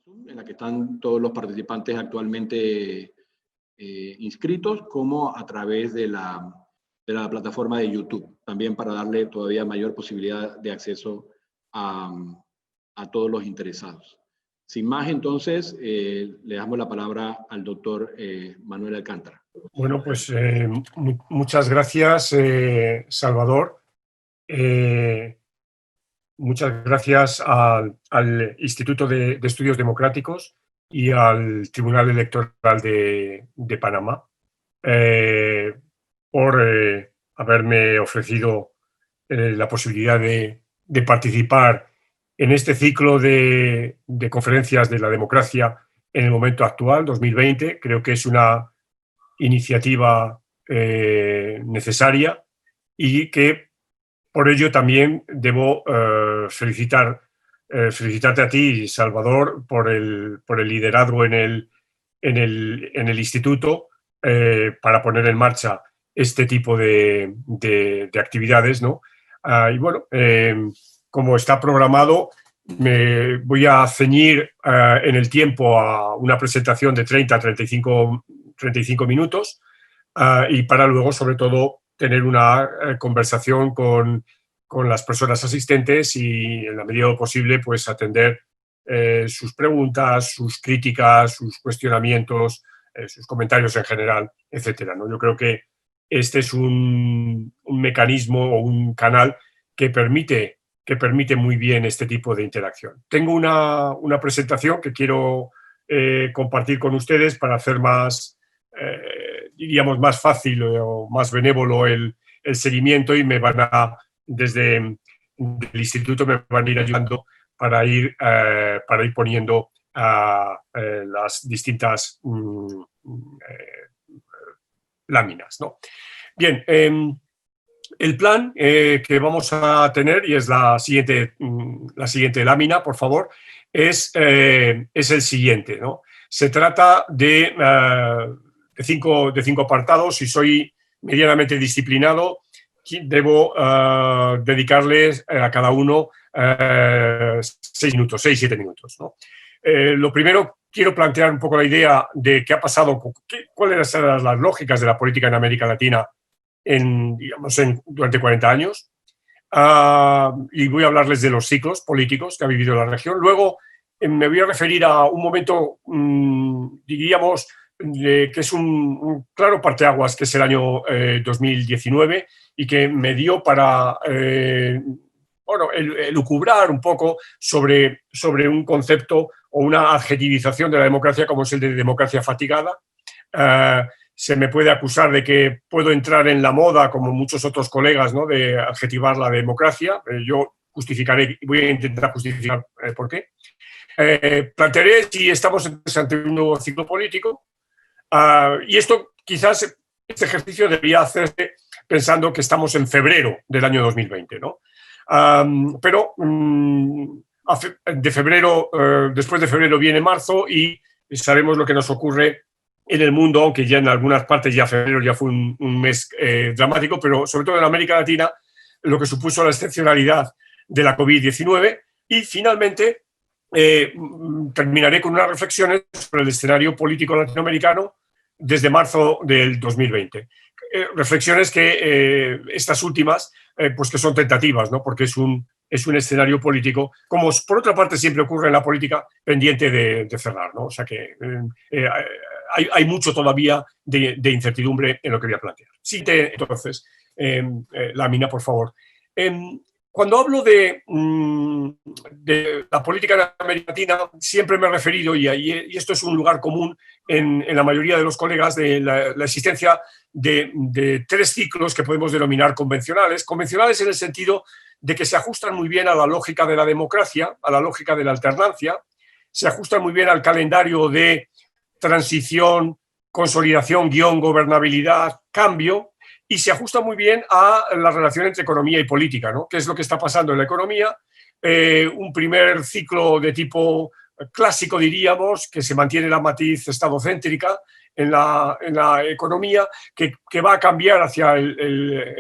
en la que están todos los participantes actualmente inscritos, como a través de la plataforma de YouTube, también para darle todavía mayor posibilidad de acceso a todos los interesados. Sin más, entonces, le damos la palabra al doctor Manuel Alcántara. Bueno, pues muchas gracias, Salvador. Muchas gracias al Instituto de Estudios Democráticos y al Tribunal Electoral de Panamá por haberme ofrecido la posibilidad de participar en este ciclo de conferencias de la democracia en el momento actual, 2020. Creo que es una iniciativa necesaria y que por ello también debo felicitarte a ti, Salvador, por el liderazgo en el instituto para poner en marcha este tipo de actividades, ¿no? Y bueno, como está programado, me voy a ceñir en el tiempo a una presentación de 30 a 35 minutos y para luego, sobre todo, tener una conversación con las personas asistentes y, en la medida de lo posible, pues atender sus preguntas, sus críticas, sus cuestionamientos, sus comentarios en general, etcétera, ¿no? Yo creo que este es un mecanismo o un canal que permite muy bien este tipo de interacción. Tengo una presentación que quiero compartir con ustedes para hacer más, diríamos, más fácil o más benévolo el seguimiento, y me van a, desde el instituto, me van a ir ayudando para ir poniendo las distintas láminas, ¿no? Bien, el plan que vamos a tener, y es la siguiente lámina, por favor, es el siguiente, ¿no? Se trata de cinco apartados. Si soy medianamente disciplinado, debo dedicarles a cada uno 6-7 minutos, ¿no? Lo primero, quiero plantear un poco la idea de qué ha pasado, cuáles eran las lógicas de la política en América Latina durante 40 años. Y voy a hablarles de los ciclos políticos que ha vivido la región. Luego me voy a referir a un momento, diríamos, que es un claro parteaguas, que es el año 2019, y que me dio para elucubrar un poco sobre un concepto o una adjetivización de la democracia, como es el de democracia fatigada. Se me puede acusar de que puedo entrar en la moda, como muchos otros colegas, ¿no?, de adjetivar la democracia. Yo justificaré, voy a intentar justificar por qué. Plantearé si estamos ante un nuevo ciclo político. Y esto, quizás, este ejercicio debería hacerse pensando que estamos en febrero del año 2020, ¿no? Pero de febrero, después de febrero viene marzo y sabemos lo que nos ocurre en el mundo, aunque ya en algunas partes ya febrero ya fue un mes dramático, pero sobre todo en América Latina, lo que supuso la excepcionalidad de la COVID-19. Y finalmente terminaré con unas reflexiones sobre el escenario político latinoamericano desde marzo del 2020. Reflexiones que estas últimas, pues que son tentativas, ¿no?, porque es un escenario político, como por otra parte siempre ocurre en la política, pendiente de cerrar, ¿no? O sea que hay mucho todavía de incertidumbre en lo que voy a plantear. Siguiente, entonces, lámina, por favor. Cuando hablo de la política en América Latina, siempre me he referido, y esto es un lugar común en la mayoría de los colegas, de la existencia de tres ciclos que podemos denominar convencionales. Convencionales en el sentido de que se ajustan muy bien a la lógica de la democracia, a la lógica de la alternancia, se ajustan muy bien al calendario de transición, consolidación, gobernabilidad, cambio, y se ajusta muy bien a la relación entre economía y política, ¿no? ¿Qué es lo que está pasando en la economía? Un primer ciclo de tipo clásico, diríamos, que se mantiene la matriz estadocéntrica en la economía, que va a cambiar hacia,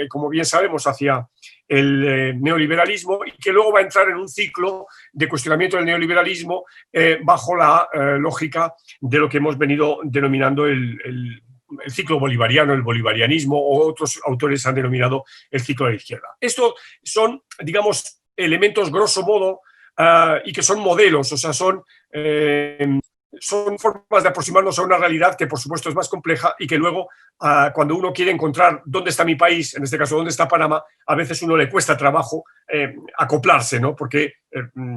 como bien sabemos, hacia neoliberalismo y que luego va a entrar en un ciclo de cuestionamiento del neoliberalismo bajo la lógica de lo que hemos venido denominando el ciclo bolivariano, el bolivarianismo, o otros autores han denominado el ciclo de la izquierda. Estos son, digamos, elementos grosso modo y que son modelos, o sea, son formas de aproximarnos a una realidad que, por supuesto, es más compleja y que luego, cuando uno quiere encontrar dónde está mi país, en este caso, dónde está Panamá, a veces uno le cuesta trabajo acoplarse, ¿no? Porque,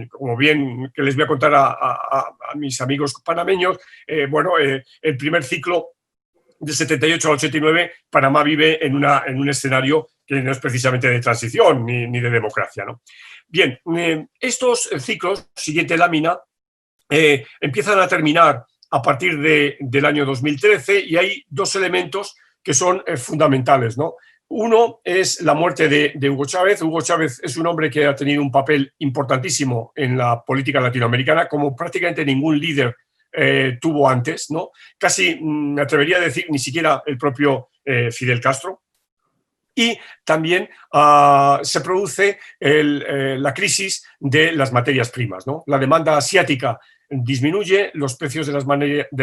como bien que les voy a contar a mis amigos panameños, el primer ciclo del 78 al 89, Panamá vive en un escenario que no es precisamente de transición ni de democracia, ¿no? Bien, estos ciclos, siguiente lámina, empiezan a terminar a partir del año 2013 y hay dos elementos que son fundamentales, ¿no? Uno es la muerte de Hugo Chávez. Hugo Chávez es un hombre que ha tenido un papel importantísimo en la política latinoamericana, como prácticamente ningún líder tuvo antes, ¿no? Casi me atrevería a decir ni siquiera el propio Fidel Castro. Y también se produce la crisis de las materias primas, ¿no? La demanda asiática disminuye, los precios de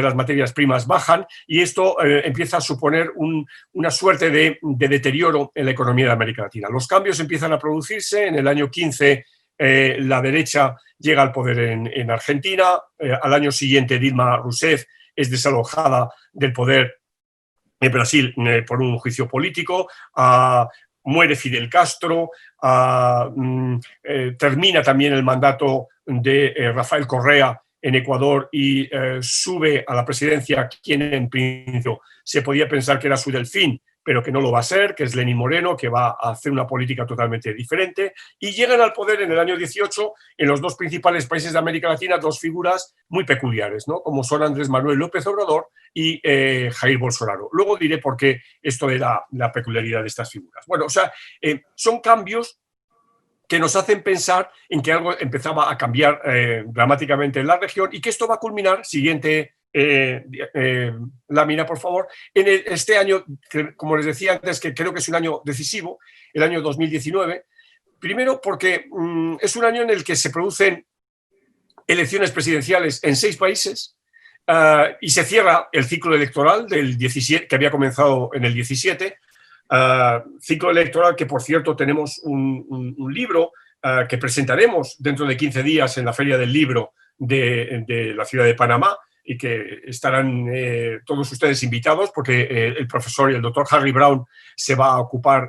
las materias primas bajan y esto empieza a suponer una suerte de deterioro en la economía de América Latina. Los cambios empiezan a producirse. En el año 15 la derecha llega al poder en Argentina. Al año siguiente Dilma Rousseff es desalojada del poder en Brasil por un juicio político, muere Fidel Castro, termina también el mandato de Rafael Correa en Ecuador y sube a la presidencia quien en principio se podía pensar que era su delfín, pero que no lo va a ser, que es Lenín Moreno, que va a hacer una política totalmente diferente, y llegan al poder en el año 18 en los dos principales países de América Latina dos figuras muy peculiares, ¿no? Como son Andrés Manuel López Obrador y Jair Bolsonaro. Luego diré por qué esto de la peculiaridad de estas figuras. Bueno, o sea, son cambios que nos hacen pensar en que algo empezaba a cambiar dramáticamente en la región y que esto va a culminar, siguiente lámina, por favor, en este año, que, como les decía antes, que creo que es un año decisivo, el año 2019, primero porque es un año en el que se producen elecciones presidenciales en 6 países y se cierra el ciclo electoral del 17, que había comenzado en el 17, ciclo electoral que, por cierto, tenemos un libro que presentaremos dentro de 15 días en la Feria del Libro de la ciudad de Panamá, y que estarán todos ustedes invitados porque el profesor y el doctor Harry Brown se va a ocupar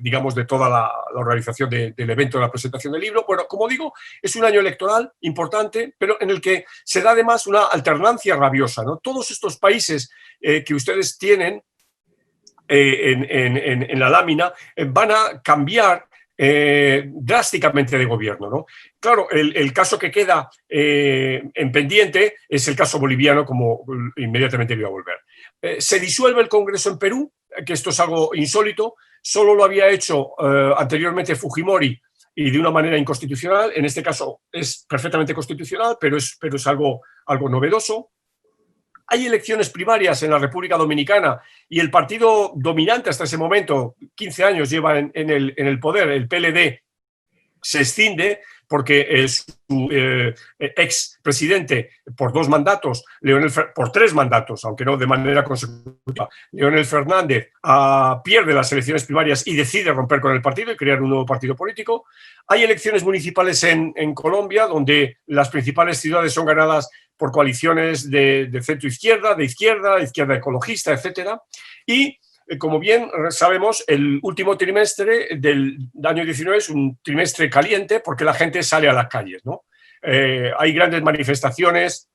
digamos, de toda la organización del evento de la presentación del libro. Bueno, como digo, es un año electoral importante, pero en el que se da además una alternancia rabiosa, ¿no? Todos estos países que ustedes tienen en la lámina van a cambiar drásticamente de gobierno, ¿no? Claro, el caso que queda en pendiente es el caso boliviano, como inmediatamente voy a volver. Se disuelve el Congreso en Perú, que esto es algo insólito, solo lo había hecho anteriormente Fujimori y de una manera inconstitucional. En este caso es perfectamente constitucional, pero es algo novedoso. Hay elecciones primarias en la República Dominicana y el partido dominante hasta ese momento, 15 años lleva en el poder, el PLD, se escinde porque su expresidente por 2 mandatos, por 3 mandatos, aunque no de manera consecutiva, Leonel Fernández pierde las elecciones primarias y decide romper con el partido y crear un nuevo partido político. Hay elecciones municipales en Colombia, donde las principales ciudades son ganadas por coaliciones de centro-izquierda, de izquierda ecologista, etcétera. Y, como bien sabemos, el último trimestre del año 19 es un trimestre caliente porque la gente sale a las calles, ¿no? Hay grandes manifestaciones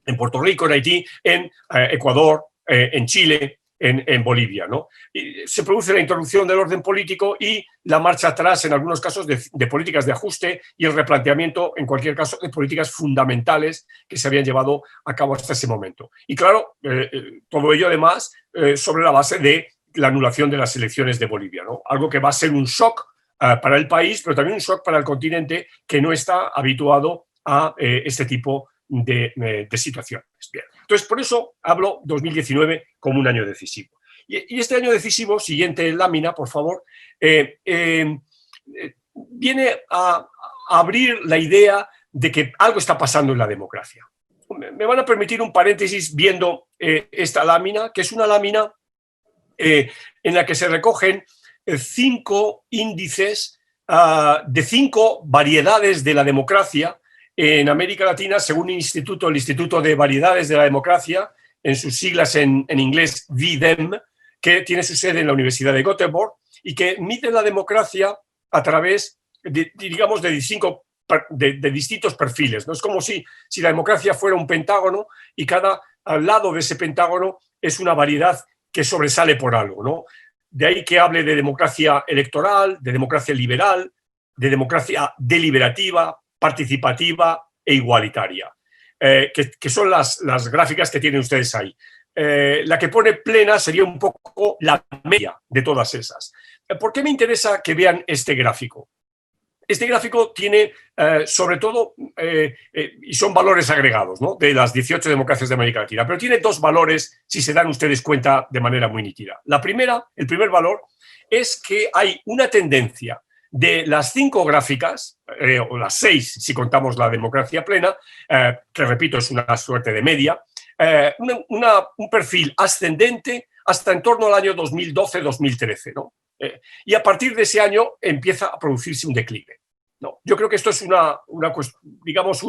en Puerto Rico, en Haití, en Ecuador, en Chile, en Bolivia, ¿no? Y se produce la interrupción del orden político y la marcha atrás, en algunos casos, de políticas de ajuste y el replanteamiento, en cualquier caso, de políticas fundamentales que se habían llevado a cabo hasta ese momento. Y claro, todo ello además sobre la base de la anulación de las elecciones de Bolivia, ¿no? Algo que va a ser un shock para el país, pero también un shock para el continente que no está habituado a este tipo de situaciones. Bien. Entonces, por eso hablo 2019 como un año decisivo. Y este año decisivo, siguiente lámina, por favor, viene a abrir la idea de que algo está pasando en la democracia. Me van a permitir un paréntesis viendo esta lámina, que es una lámina en la que se recogen 5 índices de 5 variedades de la democracia en América Latina, según el Instituto de Variedades de la Democracia, en sus siglas en inglés VDEM, que tiene su sede en la Universidad de Göteborg y que mide la democracia a través digamos, de distintos perfiles, ¿no? Es como si la democracia fuera un pentágono y cada al lado de ese pentágono es una variedad que sobresale por algo, ¿no? De ahí que hable de democracia electoral, de democracia liberal, de democracia deliberativa, participativa e igualitaria, que son las gráficas que tienen ustedes ahí. La que pone plena sería un poco la media de todas esas. ¿Por qué me interesa que vean este gráfico? Este gráfico tiene, sobre todo, y son valores agregados, ¿no?, de las 18 democracias de América Latina, pero tiene 2 valores, si se dan ustedes cuenta de manera muy nítida. El primer valor es que hay una tendencia de las 5 gráficas, o las 6 si contamos la democracia plena, que repito es una suerte de media, un perfil ascendente hasta en torno al año 2012-2013, ¿no? Y a partir de ese año empieza a producirse un declive. No, yo creo que esto es digamos,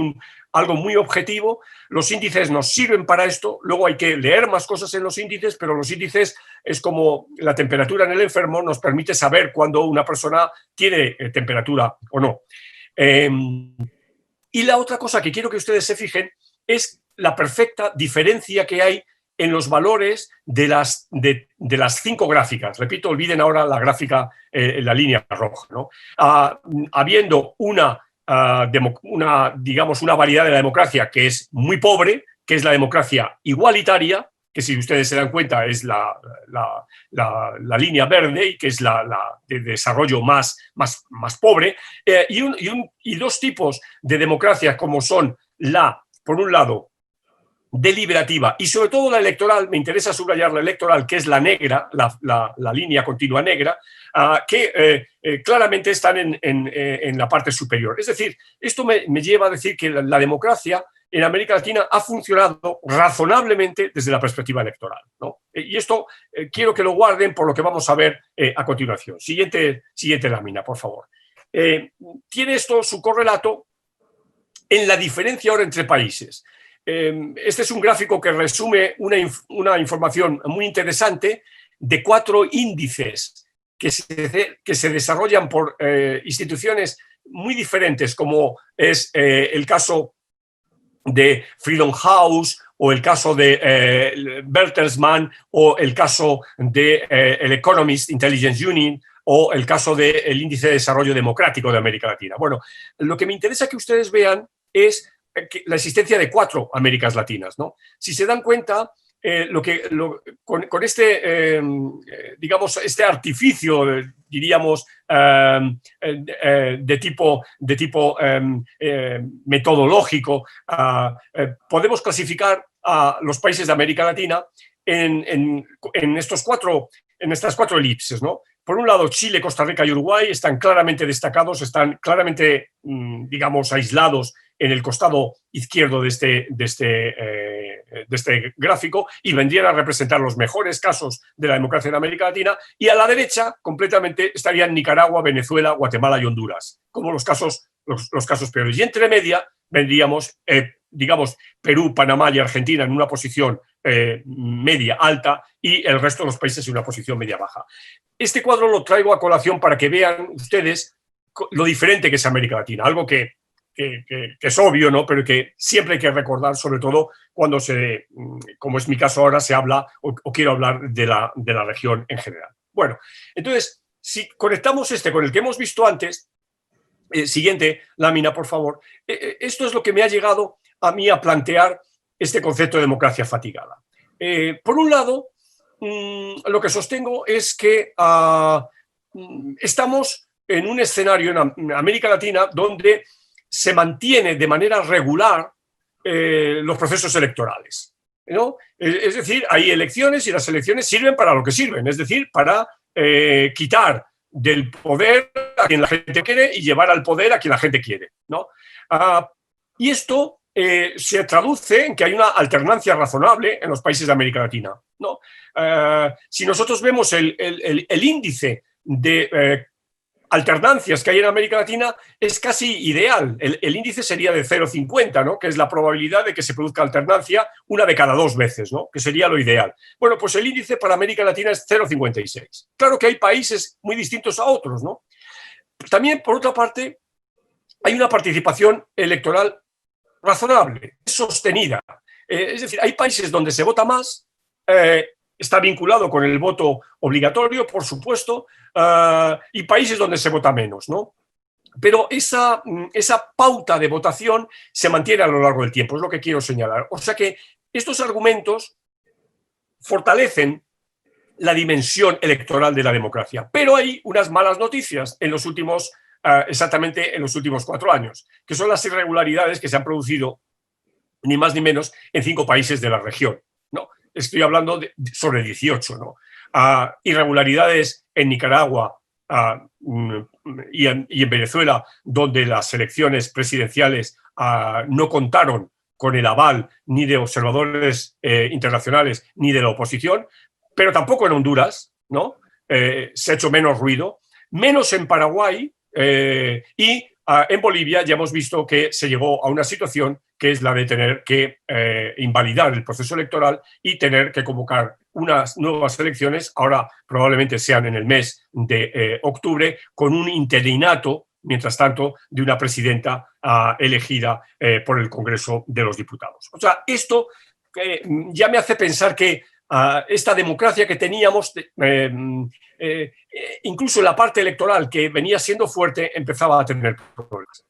algo muy objetivo. Los índices nos sirven para esto. Luego hay que leer más cosas en los índices, pero los índices es como la temperatura en el enfermo, nos permite saber cuando una persona tiene temperatura o no. Y la otra cosa que quiero que ustedes se fijen es la perfecta diferencia que hay en los valores de las 5 gráficas. Repito, olviden ahora la gráfica, la línea roja, ¿no? Habiendo digamos, una variedad de la democracia que es muy pobre, que es la democracia igualitaria, que si ustedes se dan cuenta es la línea verde y que es la de desarrollo más pobre, y 2 tipos de democracia como son por un lado, deliberativa y sobre todo la electoral. Me interesa subrayar la electoral, que es la negra, la línea continua negra, que claramente están en la parte superior. Es decir, esto me lleva a decir que la democracia en América Latina ha funcionado razonablemente desde la perspectiva electoral, ¿no? Y esto quiero que lo guarden por lo que vamos a ver a continuación. Siguiente lámina, por favor. Tiene esto su correlato en la diferencia ahora entre países. Este es un gráfico que resume una información muy interesante de 4 índices que se desarrollan por instituciones muy diferentes, como es el caso de Freedom House o el caso de Bertelsmann o el caso de el Economist Intelligence Unit o el caso del Índice de Desarrollo Democrático de América Latina. Bueno, lo que me interesa que ustedes vean es la existencia de 4 Américas Latinas, ¿no? Si se dan cuenta, con este, digamos, este artificio, diríamos, de tipo metodológico, podemos clasificar a los países de América Latina en estas 4 elipses, ¿no? Por un lado, Chile, Costa Rica y Uruguay están claramente destacados, están claramente, digamos, aislados en el costado izquierdo de este gráfico y vendrían a representar los mejores casos de la democracia en América Latina, y a la derecha completamente estarían Nicaragua, Venezuela, Guatemala y Honduras, como los casos peores. Y entre media vendríamos, digamos, Perú, Panamá y Argentina en una posición media alta y el resto de los países en una posición media baja. Este cuadro lo traigo a colación para que vean ustedes lo diferente que es América Latina, algo que es obvio, ¿no?, pero que siempre hay que recordar, sobre todo cuando como es mi caso ahora, se habla o quiero hablar de la región en general. Bueno, entonces, si conectamos con el que hemos visto antes, siguiente lámina, por favor, esto es lo que me ha llegado a mí a plantear este concepto de democracia fatigada. Por un lado, lo que sostengo es que estamos en un escenario en América Latina donde se mantiene de manera regular los procesos electorales. ¿no? Es decir, hay elecciones y las elecciones sirven para lo que sirven, es decir, para quitar del poder a quien la gente quiere y llevar al poder a quien la gente quiere, ¿no? Y esto se traduce en que hay una alternancia razonable en los países de América Latina, ¿no? Si nosotros vemos el índice de alternancias que hay en América Latina, es casi ideal. El índice sería de 0,50, ¿no? Que es la probabilidad de que se produzca alternancia una de cada 2 veces, ¿no? Que sería lo ideal. Bueno, pues el índice para América Latina es 0,56. Claro que hay países muy distintos a otros, ¿no? También, por otra parte, hay una participación electoral razonable, sostenida. Es decir, hay países donde se vota más, está vinculado con el voto obligatorio, por supuesto, y países donde se vota menos, ¿no? Pero esa pauta de votación se mantiene a lo largo del tiempo, es lo que quiero señalar. O sea que estos argumentos fortalecen la dimensión electoral de la democracia. Pero hay unas malas noticias en los últimos, exactamente en los últimos 4 años, que son las irregularidades que se han producido, ni más ni menos, en 5 países de la región, ¿no? Estoy hablando sobre 18, ¿no? Irregularidades en Nicaragua y en Venezuela, donde las elecciones presidenciales no contaron con el aval ni de observadores internacionales ni de la oposición, pero tampoco en Honduras, ¿no? Se ha hecho menos ruido, menos en Paraguay y en Bolivia ya hemos visto que se llegó a una situación que es la de tener que invalidar el proceso electoral y tener que convocar unas nuevas elecciones, ahora probablemente sean en el mes de octubre, con un interinato, mientras tanto, de una presidenta elegida por el Congreso de los Diputados. O sea, esto ya me hace pensar que esta democracia que teníamos, incluso en la parte electoral que venía siendo fuerte, empezaba a tener problemas.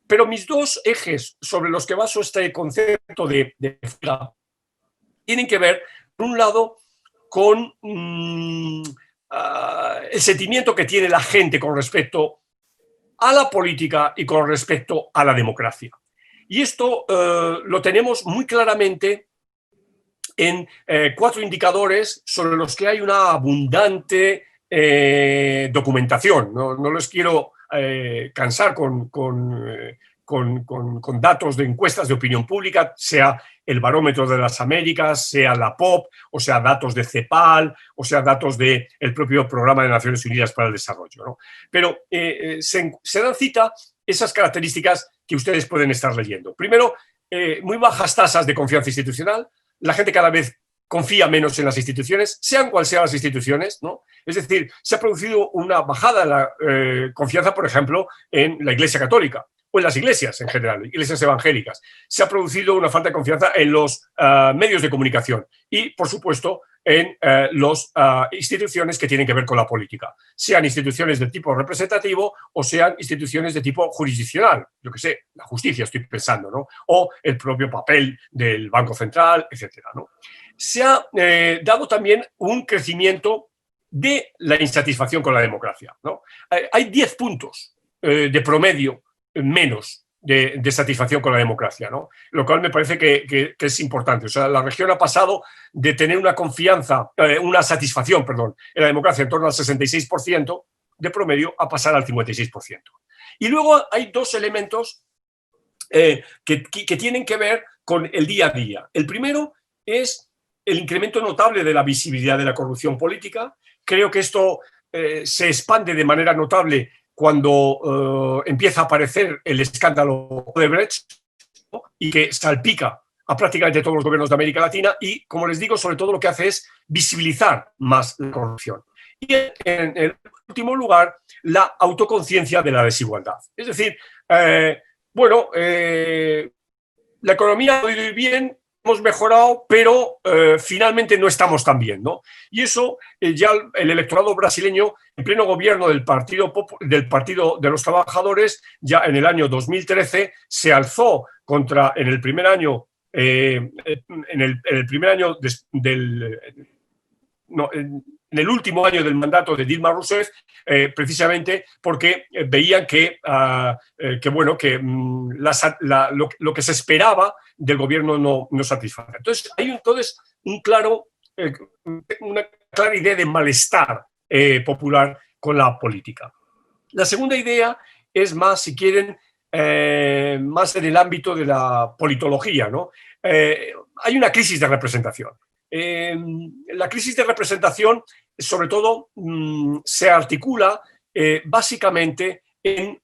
Pero mis 2 ejes sobre los que baso este concepto de tienen que ver, por un lado, con el sentimiento que tiene la gente con respecto a la política y con respecto a la democracia. Y esto lo tenemos muy claramente en 4 indicadores sobre los que hay una abundante documentación. No les quiero cansar con datos de encuestas de opinión pública, sea el Barómetro de las Américas, sea la POP, o sea datos de CEPAL, o sea datos del propio Programa de Naciones Unidas para el Desarrollo, ¿no? Pero se dan cita esas características que ustedes pueden estar leyendo. Primero, muy bajas tasas de confianza institucional. La gente cada vez confía menos en las instituciones, sean cuales sean las instituciones, ¿no? Es decir, se ha producido una bajada de la confianza, por ejemplo, en la Iglesia Católica o en las iglesias en general, iglesias evangélicas. Se ha producido una falta de confianza en los medios de comunicación y, por supuesto, en las instituciones que tienen que ver con la política, sean instituciones de tipo representativo o sean instituciones de tipo jurisdiccional, yo que sé, la justicia estoy pensando, ¿no? O el propio papel del Banco Central, etcétera, ¿no? Se ha dado también un crecimiento de la insatisfacción con la democracia, ¿no? Hay 10 puntos de promedio menos de satisfacción con la democracia, ¿no? Lo cual me parece que es importante. O sea, la región ha pasado de tener una confianza, una satisfacción, perdón, en la democracia en torno al 66% de promedio a pasar al 56%. Y luego hay 2 elementos que tienen que ver con el día a día. El primero es el incremento notable de la visibilidad de la corrupción política. Creo que esto se expande de manera notable cuando empieza a aparecer el escándalo de Brecht, ¿no? Y que salpica a prácticamente todos los gobiernos de América Latina y, como les digo, sobre todo lo que hace es visibilizar más la corrupción. Y en el último lugar, la autoconciencia de la desigualdad. Es decir, la economía ha podido ir bien, hemos mejorado, pero finalmente no estamos tan bien, ¿no? Y eso ya el electorado brasileño, en pleno gobierno del Partido de los Trabajadores, ya en el año 2013 se alzó contra, en el primer año en el último año del mandato de Dilma Rousseff, precisamente porque veían que bueno, que lo que se esperaba del gobierno no satisface. Entonces, hay entonces una clara idea de malestar popular con la política. La segunda idea es más, si quieren, más en el ámbito de la politología, ¿no? Hay una crisis de representación. La crisis de representación, sobre todo, se articula básicamente en...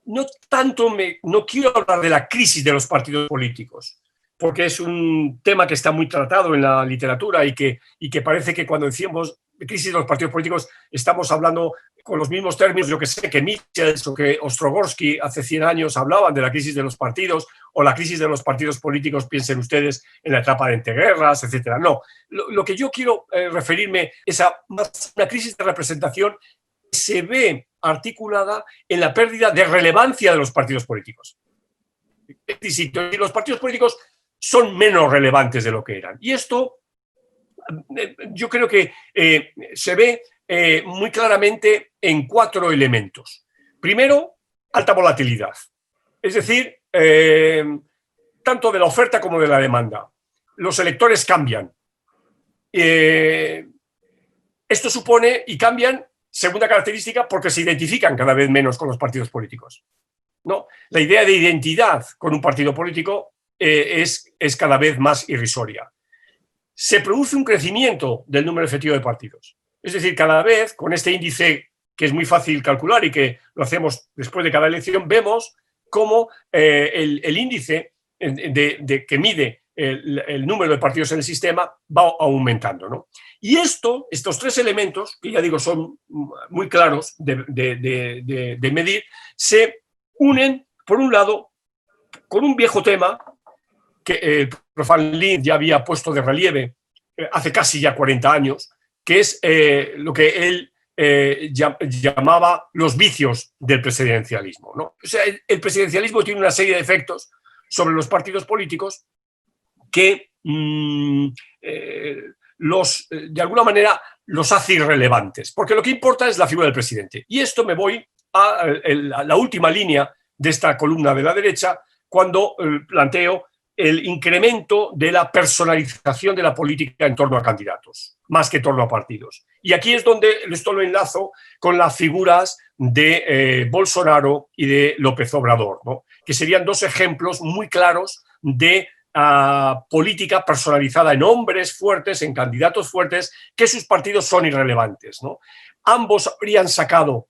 no quiero hablar de la crisis de los partidos políticos, porque es un tema que está muy tratado en la literatura y que parece que cuando decimos de crisis de los partidos políticos estamos hablando con los mismos términos, yo que sé, que Michels o que Ostrogorsky hace 100 años hablaban de la crisis de los partidos o la crisis de los partidos políticos, piensen ustedes en la etapa de entreguerras, etcétera. No, lo que yo quiero referirme es a una crisis de representación que se ve articulada en la pérdida de relevancia de los partidos políticos. Es decir, los partidos políticos son menos relevantes de lo que eran. Y esto yo creo que se ve muy claramente en 4 elementos. Primero, alta volatilidad. Es decir, tanto de la oferta como de la demanda. Los electores cambian. Esto supone, y cambian, segunda característica, porque se identifican cada vez menos con los partidos políticos. ¿No? La idea de identidad con un partido político es cada vez más irrisoria. Se produce un crecimiento del número efectivo de partidos. Es decir, cada vez, con este índice que es muy fácil calcular y que lo hacemos después de cada elección, vemos cómo el índice que mide el número de partidos en el sistema va aumentando, ¿no? Y estos 3 elementos, que ya digo son muy claros de medir, se unen, por un lado, con un viejo tema que el profesor Lin ya había puesto de relieve hace casi ya 40 años, que es lo que él llamaba los vicios del presidencialismo, ¿no? O sea, el presidencialismo tiene una serie de efectos sobre los partidos políticos que de alguna manera los hace irrelevantes, porque lo que importa es la figura del presidente. Y esto me voy a la última línea de esta columna de la derecha, cuando planteo el incremento de la personalización de la política en torno a candidatos, más que en torno a partidos. Y aquí es donde esto lo enlazo con las figuras de Bolsonaro y de López Obrador, ¿no? Que serían 2 ejemplos muy claros de política personalizada en hombres fuertes, en candidatos fuertes, que sus partidos son irrelevantes, ¿no? Ambos habrían sacado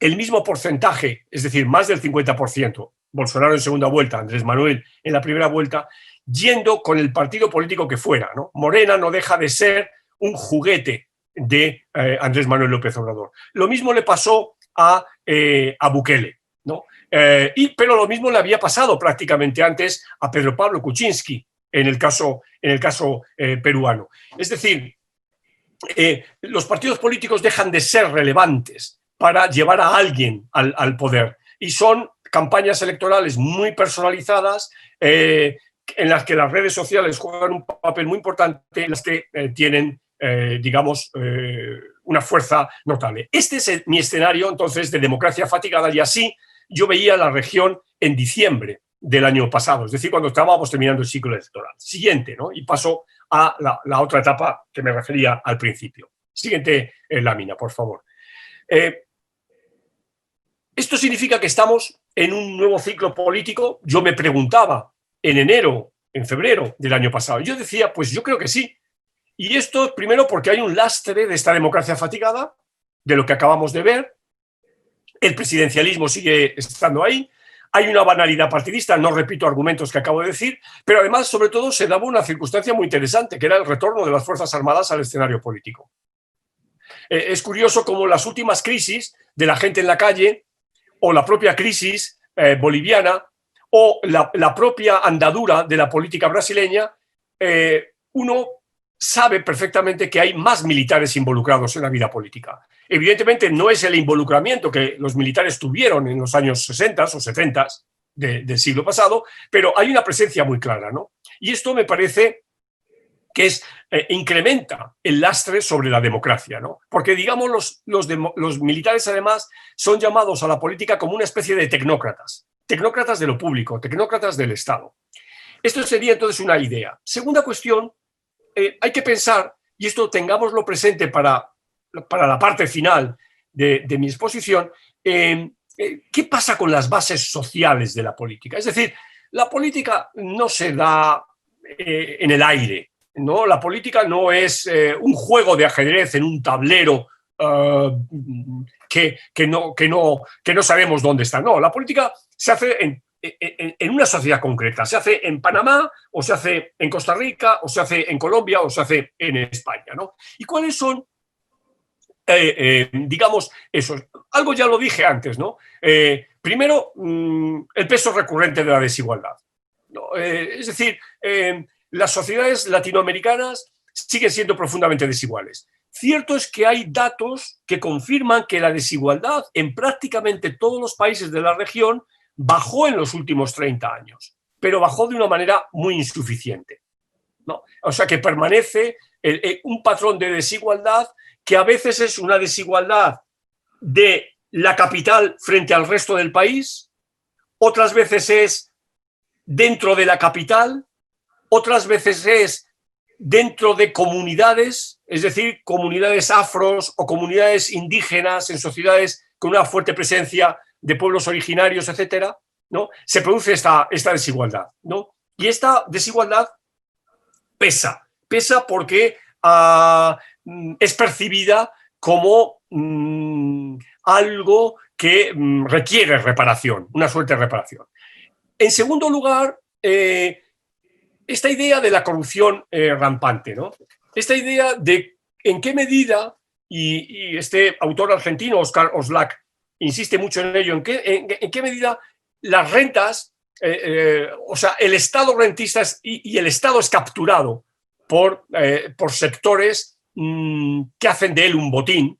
el mismo porcentaje, es decir, más del 50%, Bolsonaro en segunda vuelta, Andrés Manuel en la primera vuelta, yendo con el partido político que fuera, ¿no? Morena no deja de ser un juguete de Andrés Manuel López Obrador. Lo mismo le pasó a Bukele, ¿no? Pero lo mismo le había pasado prácticamente antes a Pedro Pablo Kuczynski en el caso peruano. Es decir, los partidos políticos dejan de ser relevantes para llevar a alguien al poder y son campañas electorales muy personalizadas en las que las redes sociales juegan un papel muy importante, en las que tienen, digamos, una fuerza notable. Este es mi escenario, entonces, de democracia fatigada, y así yo veía la región en diciembre del año pasado, es decir, cuando estábamos terminando el ciclo electoral. Siguiente, ¿no? Y paso a la otra etapa que me refería al principio. Siguiente lámina, por favor. Esto significa que estamos en un nuevo ciclo político. Yo me preguntaba en enero, en febrero del año pasado. Yo decía, pues yo creo que sí. Y esto primero porque hay un lastre de esta democracia fatigada, de lo que acabamos de ver. El presidencialismo sigue estando ahí. Hay una banalidad partidista, no repito argumentos que acabo de decir, pero además, sobre todo, se daba una circunstancia muy interesante, que era el retorno de las Fuerzas Armadas al escenario político. Es curioso cómo las últimas crisis de la gente en la calle, o la propia crisis boliviana, o la propia andadura de la política brasileña, uno sabe perfectamente que hay más militares involucrados en la vida política. Evidentemente no es el involucramiento que los militares tuvieron en los años 60 o 70 del siglo pasado, pero hay una presencia muy clara, ¿no? Y esto me parece que incrementa el lastre sobre la democracia, ¿no? Porque, digamos, los militares, además, son llamados a la política como una especie de tecnócratas de lo público, tecnócratas del Estado. Esto sería entonces una idea. Segunda cuestión, hay que pensar, y esto tengámoslo presente para la parte final de mi exposición, ¿qué pasa con las bases sociales de la política? Es decir, la política no se da en el aire, ¿no? La política no es un juego de ajedrez en un tablero que no sabemos dónde está. No, la política se hace en una sociedad concreta. Se hace en Panamá, o se hace en Costa Rica, o se hace en Colombia, o se hace en España, ¿no? ¿Y cuáles son, digamos, esos? Algo ya lo dije antes, ¿no? Primero, el peso recurrente de la desigualdad, ¿no? Es decir, las sociedades latinoamericanas siguen siendo profundamente desiguales. Cierto es que hay datos que confirman que la desigualdad en prácticamente todos los países de la región bajó en los últimos 30 años, pero bajó de una manera muy insuficiente, ¿no? O sea que permanece un patrón de desigualdad que a veces es una desigualdad de la capital frente al resto del país, otras veces es dentro de la capital, otras veces es dentro de comunidades, es decir, comunidades afros o comunidades indígenas en sociedades con una fuerte presencia de pueblos originarios, etcétera, ¿no? Se produce esta desigualdad, ¿no? Y esta desigualdad pesa porque es percibida como algo que requiere reparación, una suerte de reparación. En segundo lugar, esta idea de la corrupción rampante, ¿no? Esta idea de en qué medida, y este autor argentino, Oscar Oslak, insiste mucho en ello, en qué medida las rentas, o sea, el Estado rentista y el Estado es capturado por sectores que hacen de él un botín,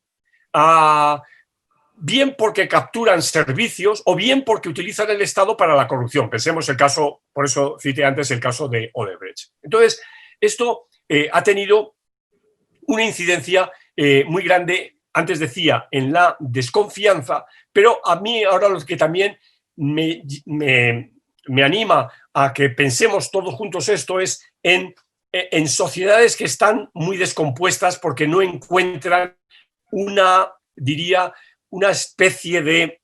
bien porque capturan servicios o bien porque utilizan el Estado para la corrupción. Pensemos el caso, por eso cité antes el caso de Odebrecht. Entonces, esto ha tenido una incidencia muy grande, antes decía, en la desconfianza, pero a mí ahora lo que también me anima a que pensemos todos juntos esto es en sociedades que están muy descompuestas porque no encuentran diría, una especie de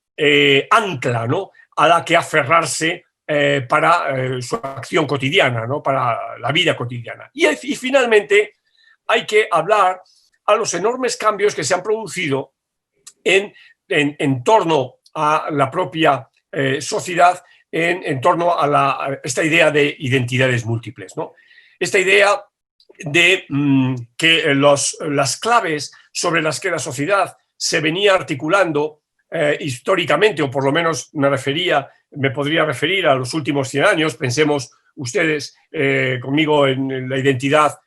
ancla, ¿no?, a la que aferrarse para su acción cotidiana, ¿no?, para la vida cotidiana. Y finalmente hay que hablar a los enormes cambios que se han producido en torno a la propia sociedad, en torno a esta idea de identidades múltiples, ¿no? Esta idea de que las claves sobre las que la sociedad se venía articulando históricamente, o por lo menos me podría referir a los últimos 100 años, pensemos ustedes conmigo en la identidad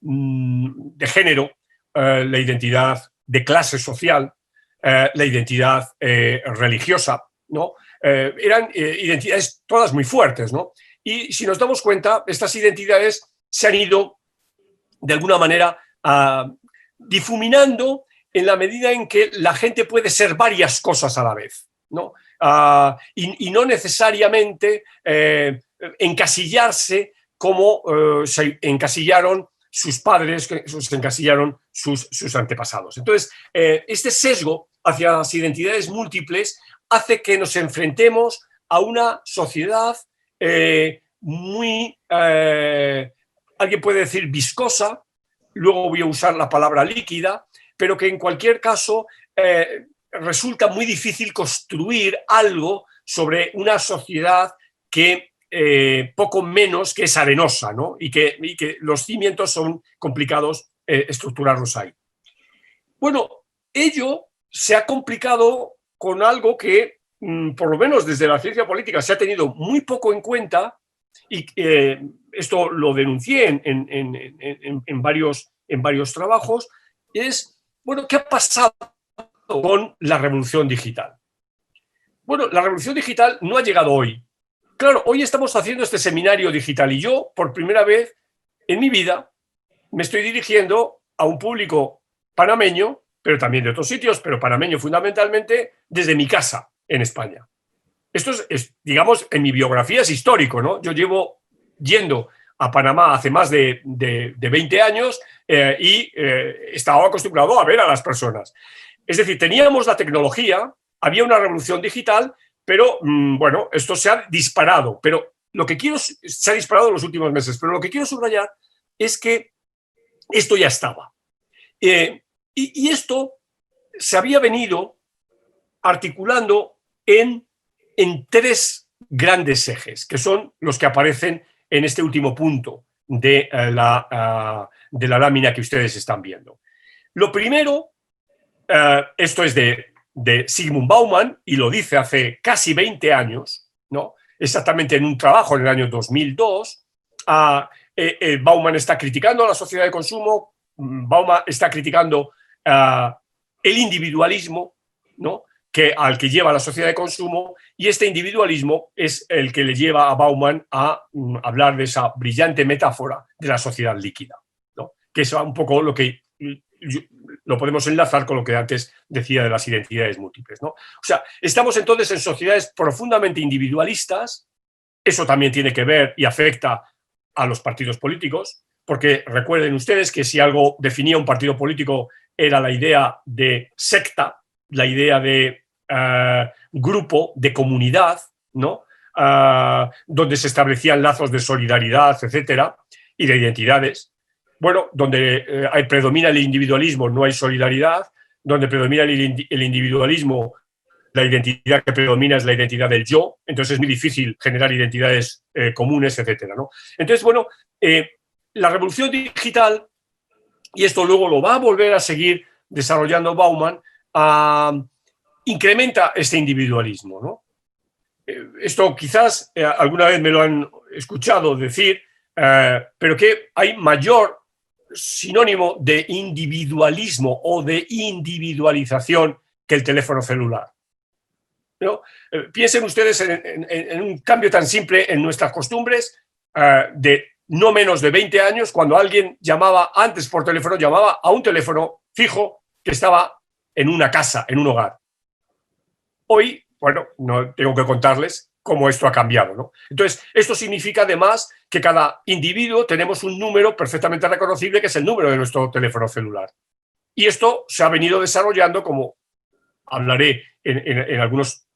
de género, la identidad de clase social, la identidad religiosa, ¿no? Eran identidades todas muy fuertes, ¿no? Y si nos damos cuenta, estas identidades se han ido, de alguna manera, difuminando en la medida en que la gente puede ser varias cosas a la vez, ¿no? Y no necesariamente encasillarse como se encasillaron sus padres, se encasillaron sus antepasados. Entonces, este sesgo hacia las identidades múltiples hace que nos enfrentemos a una sociedad muy, alguien puede decir viscosa, luego voy a usar la palabra líquida, pero que en cualquier caso resulta muy difícil construir algo sobre una sociedad que poco menos que es arenosa, ¿no? y que los cimientos son complicados estructurarlos ahí. Bueno, ello se ha complicado con algo que, por lo menos desde la ciencia política, se ha tenido muy poco en cuenta, y esto lo denuncié en varios trabajos, es, bueno, ¿qué ha pasado con la revolución digital? Bueno, la revolución digital no ha llegado hoy. Claro, hoy estamos haciendo este seminario digital y yo, por primera vez, en mi vida me estoy dirigiendo a un público panameño, pero también de otros sitios, pero panameño fundamentalmente, desde mi casa en España. Esto digamos, en mi biografía es histórico, ¿no? Yo llevo yendo a Panamá hace más de 20 años y estaba acostumbrado a ver a las personas. Es decir, teníamos la tecnología, había una revolución digital, pero bueno, esto se ha disparado. Pero se ha disparado en los últimos meses, pero lo que quiero subrayar es que esto ya estaba. Y esto se había venido articulando en tres grandes ejes, que son los que aparecen en este último punto de la lámina que ustedes están viendo. Lo primero, esto es de Zygmunt Bauman, y lo dice hace casi 20 años, ¿no? Exactamente en un trabajo en el año 2002. Bauman está criticando a la sociedad de consumo, Bauman está criticando el individualismo, ¿no?, al que lleva la sociedad de consumo, y este individualismo es el que le lleva a Bauman a hablar de esa brillante metáfora de la sociedad líquida, ¿no?, que es un poco lo que lo podemos enlazar con lo que antes decía de las identidades múltiples, ¿no? O sea, estamos entonces en sociedades profundamente individualistas. Eso también tiene que ver y afecta a los partidos políticos, porque recuerden ustedes que si algo definía un partido político era la idea de secta, la idea de grupo, de comunidad, ¿no? Donde se establecían lazos de solidaridad, etcétera, y de identidades. Bueno, donde predomina el individualismo, no hay solidaridad. Donde predomina el individualismo, la identidad que predomina es la identidad del yo. Entonces es muy difícil generar identidades comunes, etcétera, ¿no? Entonces, bueno, la revolución digital, y esto luego lo va a volver a seguir desarrollando Bauman, incrementa este individualismo, ¿no? Esto quizás alguna vez me lo han escuchado decir, pero que hay mayor sinónimo de individualismo o de individualización que el teléfono celular, ¿no? Piensen ustedes en un cambio tan simple en nuestras costumbres de no menos de 20 años, cuando alguien llamaba antes por teléfono, llamaba a un teléfono fijo que estaba en una casa, en un hogar. Hoy, bueno, no tengo que contarles cómo esto ha cambiado, ¿no? Entonces, esto significa además que cada individuo tenemos un número perfectamente reconocible, que es el número de nuestro teléfono celular. Y esto se ha venido desarrollando, como hablaré en algunos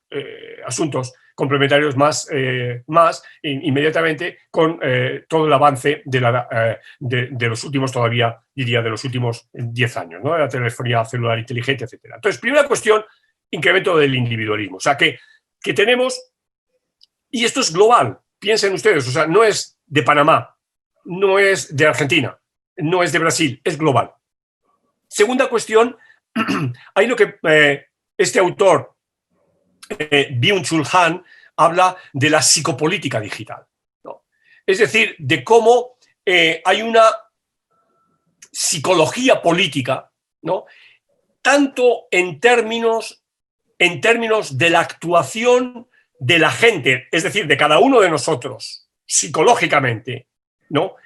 asuntos complementarios más inmediatamente, con todo el avance de los últimos, todavía diría, de los últimos 10 años, ¿no?, de la telefonía celular inteligente, etcétera. Entonces, primera cuestión, incremento del individualismo. O sea, que tenemos, y esto es global, piensen ustedes, o sea, no es de Panamá, no es de Argentina, no es de Brasil, es global. Segunda cuestión, hay lo que este autor, Byung-Chul Han, habla de la psicopolítica digital, ¿no? Es decir, de cómo hay una psicología política, ¿no?, tanto en términos de la actuación de la gente, es decir, de cada uno de nosotros, psicológicamente, ¿no?,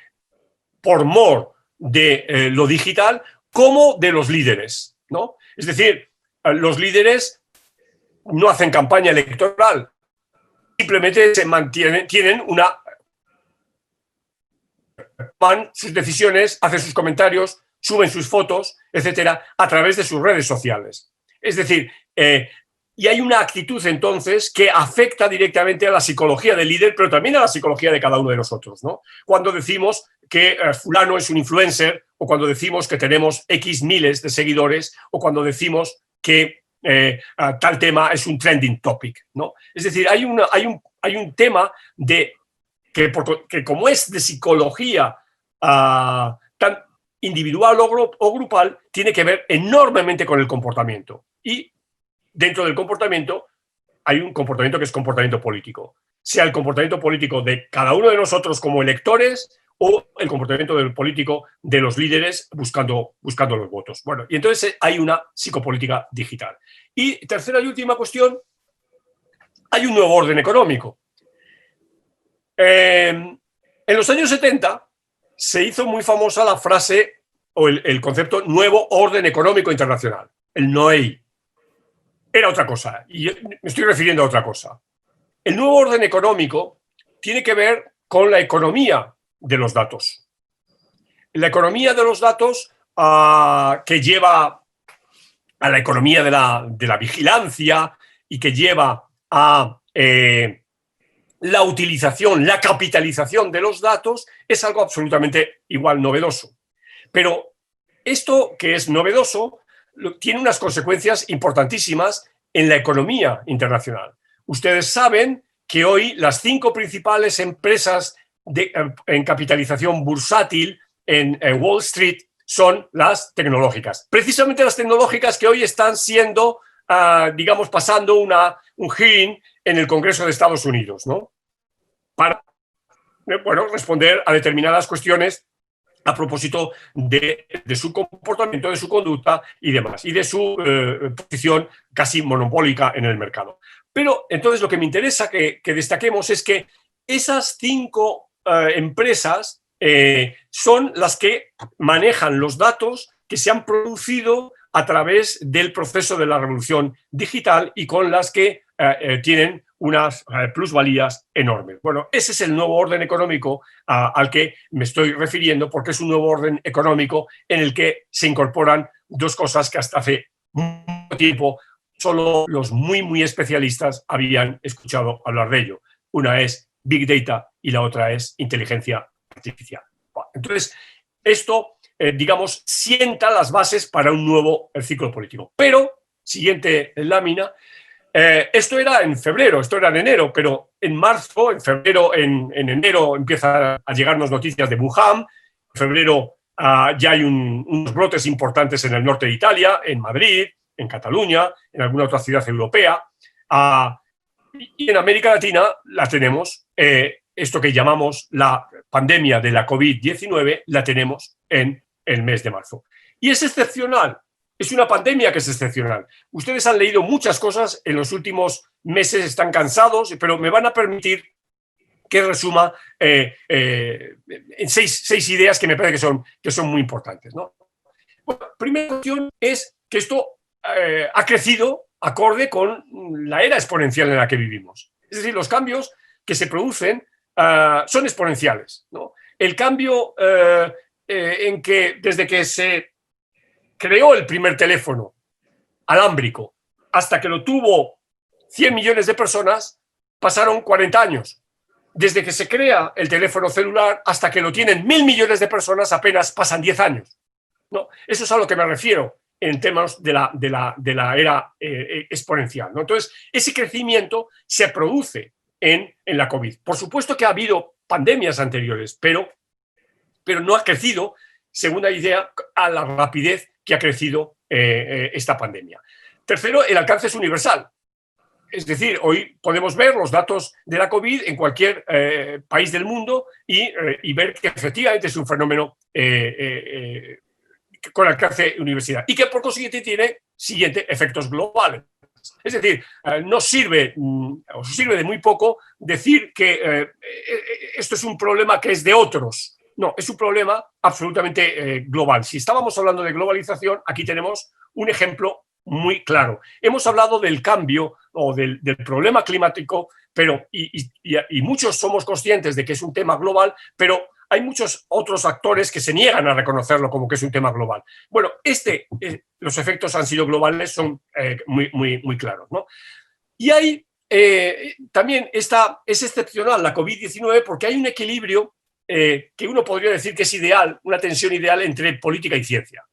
por mor de lo digital, como de los líderes, ¿no? Es decir, los líderes no hacen campaña electoral, simplemente tienen toman sus decisiones, hacen sus comentarios, suben sus fotos, etcétera, a través de sus redes sociales. Es decir, y hay una actitud entonces que afecta directamente a la psicología del líder, pero también a la psicología de cada uno de nosotros, ¿no? Cuando decimos que fulano es un influencer, o cuando decimos que tenemos X miles de seguidores, o cuando decimos que tal tema es un trending topic, ¿no? Es decir, hay un tema que como es de psicología tan individual o grupal, tiene que ver enormemente con el comportamiento. Y dentro del comportamiento hay un comportamiento que es comportamiento político, sea el comportamiento político de cada uno de nosotros como electores o el comportamiento del político de los líderes buscando los votos. Bueno, y entonces hay una psicopolítica digital. Y tercera y última cuestión, hay un nuevo orden económico. En los años 70 se hizo muy famosa la frase o el concepto nuevo orden económico internacional, el NOEI. Era otra cosa, y yo me estoy refiriendo a otra cosa. El nuevo orden económico tiene que ver con la economía de los datos. La economía de los datos que lleva a la economía de la vigilancia y que lleva a la utilización, la capitalización de los datos, es algo absolutamente igual novedoso. Pero esto que es novedoso tiene unas consecuencias importantísimas en la economía internacional. Ustedes saben que hoy las 5 principales empresas en capitalización bursátil en Wall Street son las tecnológicas. Precisamente las tecnológicas que hoy están siendo, digamos, pasando un hearing en el Congreso de Estados Unidos, ¿no? Para, bueno, responder a determinadas cuestiones a propósito de su comportamiento, de su conducta y demás, y de su posición casi monopólica en el mercado. Pero entonces lo que me interesa que destaquemos es que esas 5 empresas son las que manejan los datos que se han producido a través del proceso de la revolución digital y con las que tienen unas plusvalías enormes. Bueno, ese es el nuevo orden económico al que me estoy refiriendo, porque es un nuevo orden económico en el que se incorporan 2 cosas que hasta hace mucho tiempo solo los muy especialistas habían escuchado hablar de ello. Una es Big Data y la otra es inteligencia artificial. Entonces, esto, digamos, sienta las bases para un nuevo ciclo político. Pero, siguiente lámina, esto era en febrero, esto era en enero, pero en marzo, en febrero, en enero empiezan a llegarnos noticias de Wuhan, en febrero ya hay unos brotes importantes en el norte de Italia, en Madrid, en Cataluña, en alguna otra ciudad europea, y en América Latina la tenemos, esto que llamamos la pandemia de la COVID-19, la tenemos en el mes de marzo. Y es excepcional. Es una pandemia que es excepcional. Ustedes han leído muchas cosas en los últimos meses, están cansados, pero me van a permitir que resuma en 6 ideas que me parece que son muy importantes, ¿no? Bueno, primera cuestión es que esto ha crecido acorde con la era exponencial en la que vivimos. Es decir, los cambios que se producen son exponenciales, ¿no? El cambio en que desde que se creó el primer teléfono alámbrico hasta que lo tuvo 100 millones de personas, pasaron 40 años. Desde que se crea el teléfono celular hasta que lo tienen 1.000 millones de personas, apenas pasan 10 años. No, eso es a lo que me refiero en temas de la era exponencial, ¿no? Entonces, ese crecimiento se produce en la COVID. Por supuesto que ha habido pandemias anteriores, pero no ha crecido, segunda idea, a la rapidez que ha crecido esta pandemia. Tercero, el alcance es universal. Es decir, hoy podemos ver los datos de la COVID en cualquier país del mundo y ver que efectivamente es un fenómeno con alcance universal y que por consiguiente tiene efectos globales. Es decir, no sirve, o sirve de muy poco decir que esto es un problema que es de otros. No, es un problema absolutamente global. Si estábamos hablando de globalización, aquí tenemos un ejemplo muy claro. Hemos hablado del cambio o del problema climático, pero y muchos somos conscientes de que es un tema global, pero hay muchos otros actores que se niegan a reconocerlo como que es un tema global. Bueno, los efectos han sido globales, son muy claros, ¿no? Y hay también es excepcional la COVID-19 porque hay un equilibrio que uno podría decir que es ideal, una tensión ideal entre política y ciencia.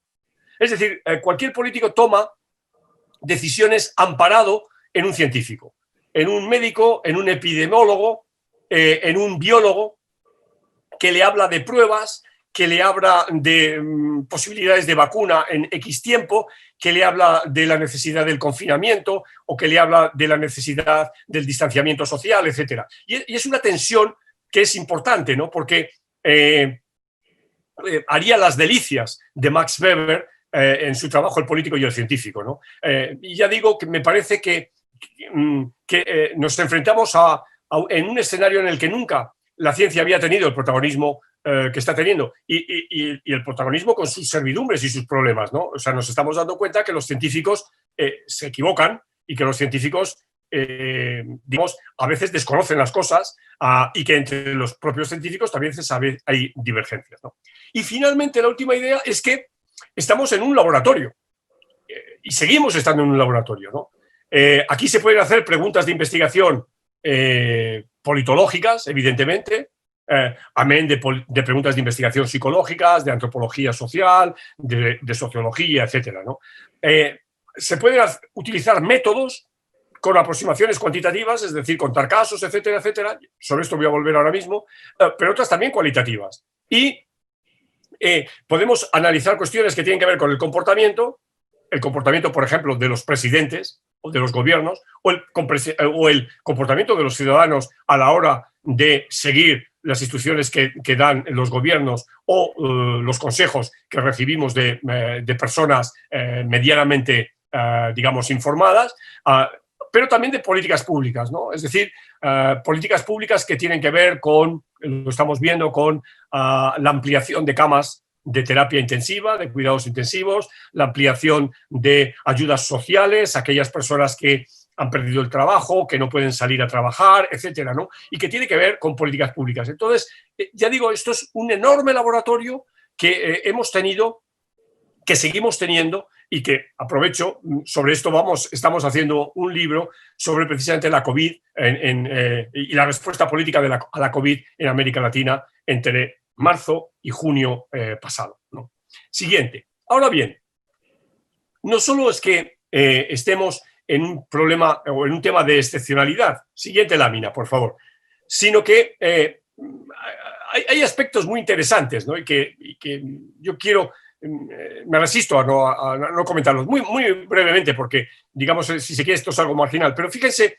Es decir, cualquier político toma decisiones amparado en un científico, en un médico, en un epidemiólogo, en un biólogo que le habla de pruebas, que le habla de posibilidades de vacuna en X tiempo, que le habla de la necesidad del confinamiento o que le habla de la necesidad del distanciamiento social, etc. Y es una tensión que es importante, ¿no? Porque haría las delicias de Max Weber en su trabajo El político y el científico, ¿no? Y ya digo que me parece que nos enfrentamos en un escenario en el que nunca la ciencia había tenido el protagonismo que está teniendo y el protagonismo con sus servidumbres y sus problemas, ¿no? O sea, nos estamos dando cuenta que los científicos se equivocan y que los científicos, digamos, a veces desconocen las cosas y que entre los propios científicos también hay divergencias, ¿no? Y finalmente, la última idea es que estamos en un laboratorio y seguimos estando en un laboratorio, ¿no? Aquí se pueden hacer preguntas de investigación politológicas, evidentemente, amén de preguntas de investigación psicológicas, de antropología social, de sociología, etcétera, ¿no? Se pueden utilizar métodos con aproximaciones cuantitativas, es decir, contar casos, etcétera, etcétera. Sobre esto voy a volver ahora mismo, pero otras también cualitativas. Y podemos analizar cuestiones que tienen que ver con el comportamiento, por ejemplo, de los presidentes o de los gobiernos, o el comportamiento de los ciudadanos a la hora de seguir las instrucciones que dan los gobiernos o los consejos que recibimos de personas medianamente, digamos, informadas, pero también de políticas públicas, ¿no? Es decir, políticas públicas que tienen que ver con, lo estamos viendo, con la ampliación de camas de terapia intensiva, de cuidados intensivos, la ampliación de ayudas sociales a aquellas personas que han perdido el trabajo, que no pueden salir a trabajar, etcétera, ¿no? Y que tiene que ver con políticas públicas. Entonces, ya digo, esto es un enorme laboratorio que hemos tenido, que seguimos teniendo y que, aprovecho, sobre esto estamos haciendo un libro sobre precisamente la COVID y la respuesta política a la COVID en América Latina entre marzo y junio pasado, ¿no? Siguiente. Ahora bien, no solo es que estemos en un problema o en un tema de excepcionalidad, siguiente lámina, por favor, sino que hay aspectos muy interesantes, ¿no? y que yo quiero, me resisto a no comentarlos muy, muy brevemente porque, digamos, si se quiere, esto es algo marginal, pero fíjense,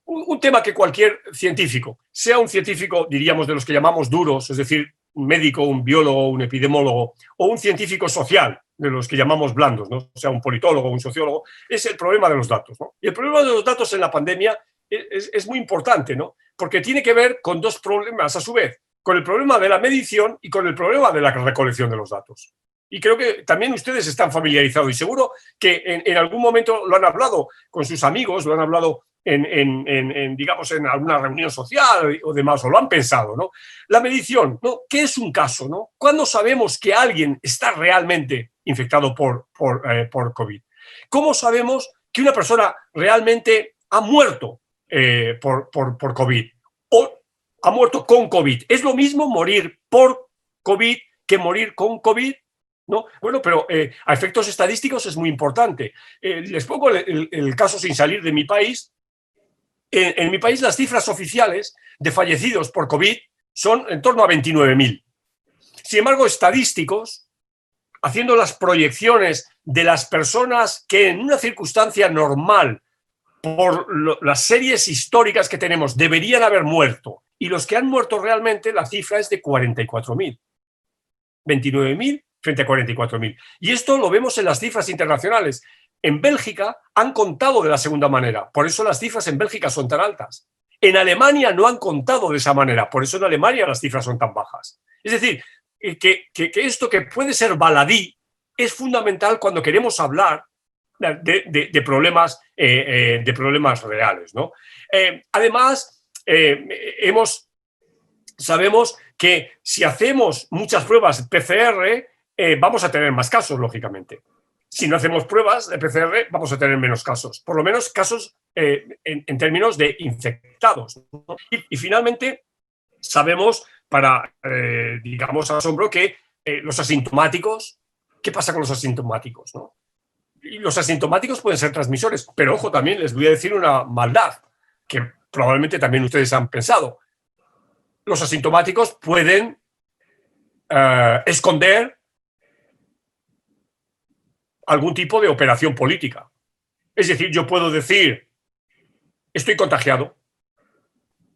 un tema que cualquier científico, sea un científico, diríamos, de los que llamamos duros, es decir, un médico, un biólogo, un epidemiólogo, o un científico social, de los que llamamos blandos, ¿no? O sea, un politólogo, un sociólogo, es el problema de los datos, ¿no? Y el problema de los datos en la pandemia es muy importante, ¿no? Porque tiene que ver con dos problemas a su vez, con el problema de la medición y con el problema de la recolección de los datos. Y creo que también ustedes están familiarizados y seguro que en algún momento lo han hablado con sus amigos, lo han hablado digamos, en alguna reunión social o demás, o lo han pensado, ¿no? La medición, ¿no? ¿Qué es un caso, ¿no? ¿Cuándo sabemos que alguien está realmente infectado por COVID? ¿Cómo sabemos que una persona realmente ha muerto por COVID o ha muerto con COVID? ¿Es lo mismo morir por COVID que morir con COVID? ¿No? Bueno, pero a efectos estadísticos es muy importante. Les pongo el caso sin salir de mi país. En mi país las cifras oficiales de fallecidos por COVID son en torno a 29.000. Sin embargo, estadísticos, haciendo las proyecciones de las personas que en una circunstancia normal, por las series históricas que tenemos, deberían haber muerto, y los que han muerto realmente, la cifra es de 44.000. 29.000 frente a 44.000. Y esto lo vemos en las cifras internacionales. En Bélgica han contado de la segunda manera, por eso las cifras en Bélgica son tan altas. En Alemania no han contado de esa manera, por eso en Alemania las cifras son tan bajas. Es decir, que esto que puede ser baladí es fundamental cuando queremos hablar de problemas reales, ¿no? Además, sabemos que si hacemos muchas pruebas PCR, vamos a tener más casos, lógicamente. Si no hacemos pruebas de PCR, vamos a tener menos casos, por lo menos casos en términos de infectados, ¿no? Y finalmente, sabemos, para, digamos, asombro, que los asintomáticos, ¿qué pasa con los asintomáticos, ¿no? Y los asintomáticos pueden ser transmisores, pero ojo, también les voy a decir una maldad, que probablemente también ustedes han pensado. Los asintomáticos pueden esconder algún tipo de operación política. Es decir, yo puedo decir, estoy contagiado,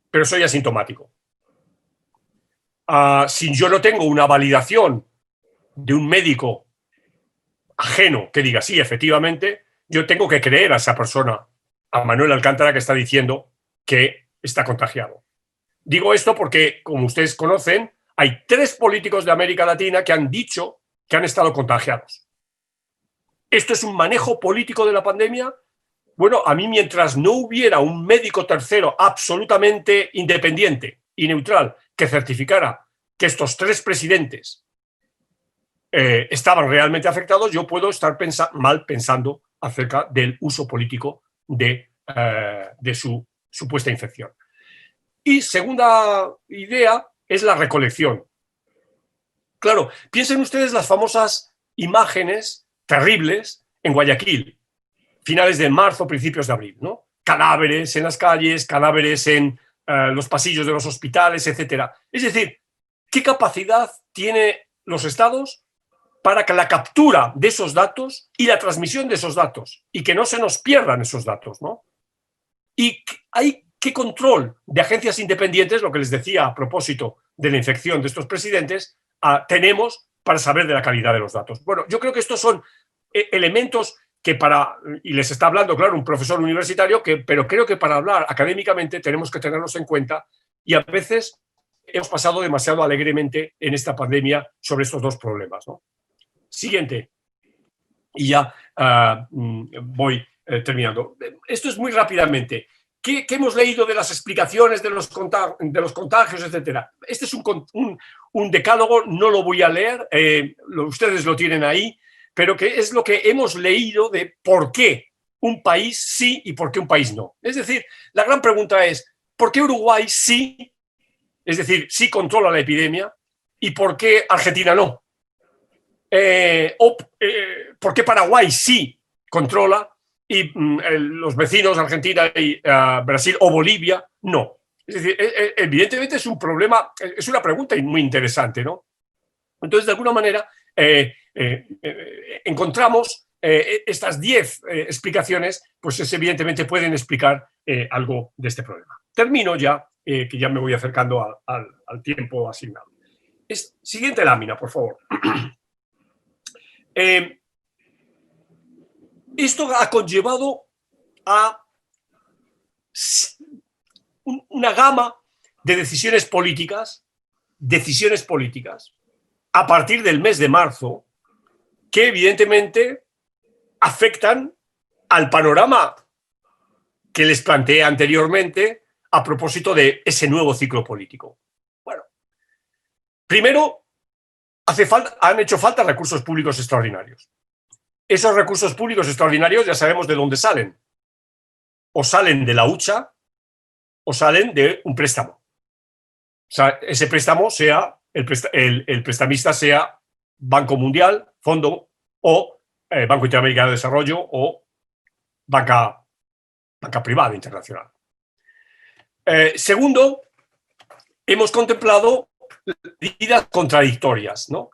pero soy asintomático. Si yo no tengo una validación de un médico ajeno que diga, sí, efectivamente, yo tengo que creer a esa persona, a Manuel Alcántara, que está diciendo que está contagiado. Digo esto porque, como ustedes conocen, hay 3 políticos de América Latina que han dicho que han estado contagiados. ¿Esto es un manejo político de la pandemia? Bueno, a mí, mientras no hubiera un médico tercero absolutamente independiente y neutral que certificara que estos 3 presidentes estaban realmente afectados, yo puedo estar mal pensando acerca del uso político de su supuesta infección. Y segunda idea es la recolección. Claro, piensen ustedes las famosas imágenes terribles en Guayaquil, finales de marzo, principios de abril, ¿no? Cadáveres en las calles, cadáveres en los pasillos de los hospitales, etc. Es decir, ¿qué capacidad tienen los estados para que la captura de esos datos y la transmisión de esos datos y que no se nos pierdan esos datos, ¿no? Y hay qué control de agencias independientes, lo que les decía a propósito de la infección de estos presidentes, tenemos para saber de la calidad de los datos. Bueno, yo creo que estos son elementos que y les está hablando, claro, un profesor universitario, pero creo que para hablar académicamente tenemos que tenerlos en cuenta, y a veces hemos pasado demasiado alegremente en esta pandemia sobre estos 2 problemas, ¿no? Siguiente. Y ya voy terminando. Esto es muy rápidamente. ¿Qué hemos leído de las explicaciones de los contagios, etcétera? Este es un decálogo, no lo voy a leer, ustedes lo tienen ahí, pero que es lo que hemos leído de por qué un país sí y por qué un país no. Es decir, la gran pregunta es, ¿por qué Uruguay sí? Es decir, sí controla la epidemia, ¿y por qué Argentina no? ¿Por qué Paraguay sí controla y los vecinos Argentina y Brasil o Bolivia no? Es decir, evidentemente es un problema, es una pregunta muy interesante, ¿no? Entonces, de alguna manera, encontramos estas 10 explicaciones, pues evidentemente pueden explicar algo de este problema. Termino ya, que ya me voy acercando al tiempo asignado. Siguiente lámina, por favor. Esto ha conllevado a una gama de decisiones políticas a partir del mes de marzo que evidentemente afectan al panorama que les planteé anteriormente a propósito de ese nuevo ciclo político. Bueno, primero, han hecho falta recursos públicos extraordinarios. Esos recursos públicos extraordinarios ya sabemos de dónde salen. O salen de la hucha o salen de un préstamo. O sea, ese préstamo sea, el prestamista sea Banco Mundial, Fondo, o Banco Interamericano de Desarrollo, o banca privada internacional. Segundo, hemos contemplado medidas contradictorias, ¿no?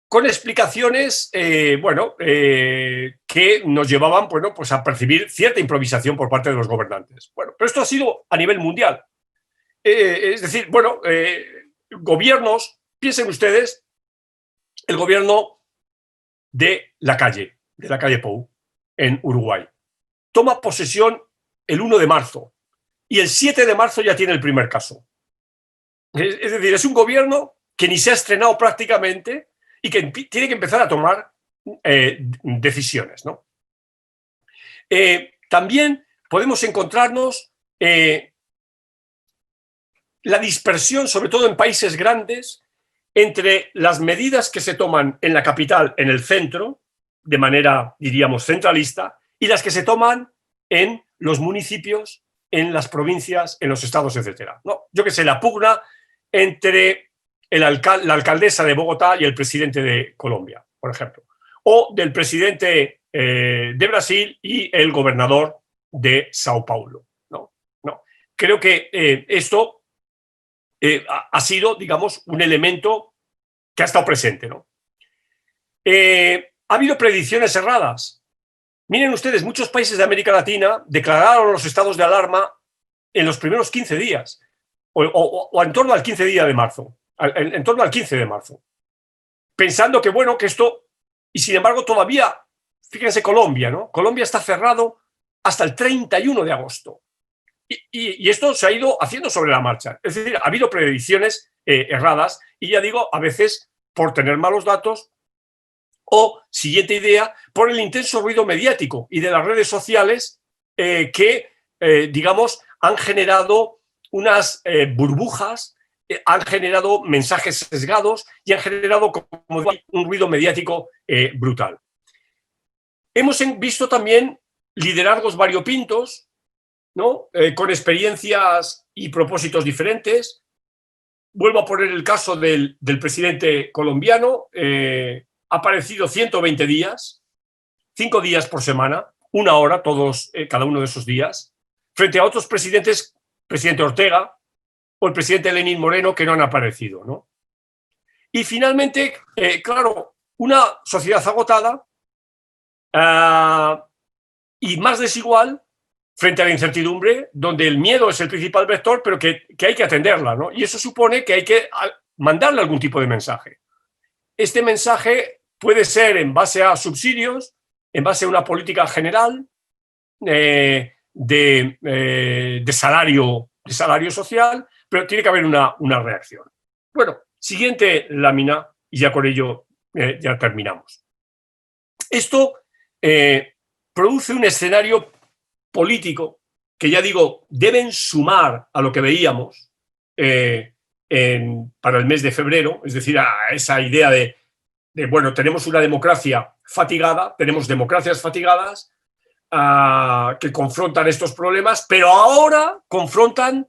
Con explicaciones que nos llevaban pues a percibir cierta improvisación por parte de los gobernantes. Bueno, pero esto ha sido a nivel mundial. Es decir, gobiernos, piensen ustedes, el gobierno de la calle Pou, en Uruguay, toma posesión el 1 de marzo y el 7 de marzo ya tiene el primer caso. Es decir, es un gobierno que ni se ha estrenado prácticamente y que tiene que empezar a tomar decisiones, ¿no? También podemos encontrarnos la dispersión, sobre todo en países grandes, entre las medidas que se toman en la capital, en el centro, de manera, diríamos, centralista, y las que se toman en los municipios, en las provincias, en los estados, etc. ¿No? Yo qué sé, la pugna entre la alcaldesa de Bogotá y el presidente de Colombia, por ejemplo, o del presidente de Brasil y el gobernador de Sao Paulo. No. Creo que esto ha sido, digamos, un elemento que ha estado presente, ¿no? Ha habido predicciones erradas. Miren ustedes, muchos países de América Latina declararon los estados de alarma en los primeros 15 días o en torno al 15 día de marzo, en torno al 15 de marzo, pensando que, que esto, y sin embargo todavía, fíjense Colombia, ¿no? Colombia está cerrado hasta el 31 de agosto. Y esto se ha ido haciendo sobre la marcha. Es decir, ha habido predicciones erradas y ya digo, a veces por tener malos datos o, siguiente idea, por el intenso ruido mediático y de las redes sociales que, digamos, han generado unas burbujas, han generado mensajes sesgados y han generado como digo, un ruido mediático brutal. Hemos visto también liderazgos variopintos, ¿no? Con experiencias y propósitos diferentes. Vuelvo a poner el caso del presidente colombiano. Ha aparecido 120 días, 5 días por semana, 1 hora todos, cada uno de esos días, frente a otros presidentes, presidente Ortega o el presidente Lenín Moreno, que no han aparecido, ¿no? Y finalmente, claro, una sociedad agotada y más desigual frente a la incertidumbre, donde el miedo es el principal vector, pero que hay que atenderla, ¿no? Y eso supone que hay que mandarle algún tipo de mensaje. Este mensaje puede ser en base a subsidios, en base a una política general de salario social, pero tiene que haber una reacción. Bueno, siguiente lámina, y ya con ello ya terminamos. Esto produce un escenario político que, ya digo, deben sumar a lo que veíamos para el mes de febrero, es decir, a esa idea de, bueno, tenemos una democracia fatigada, tenemos democracias fatigadas que confrontan estos problemas, pero ahora confrontan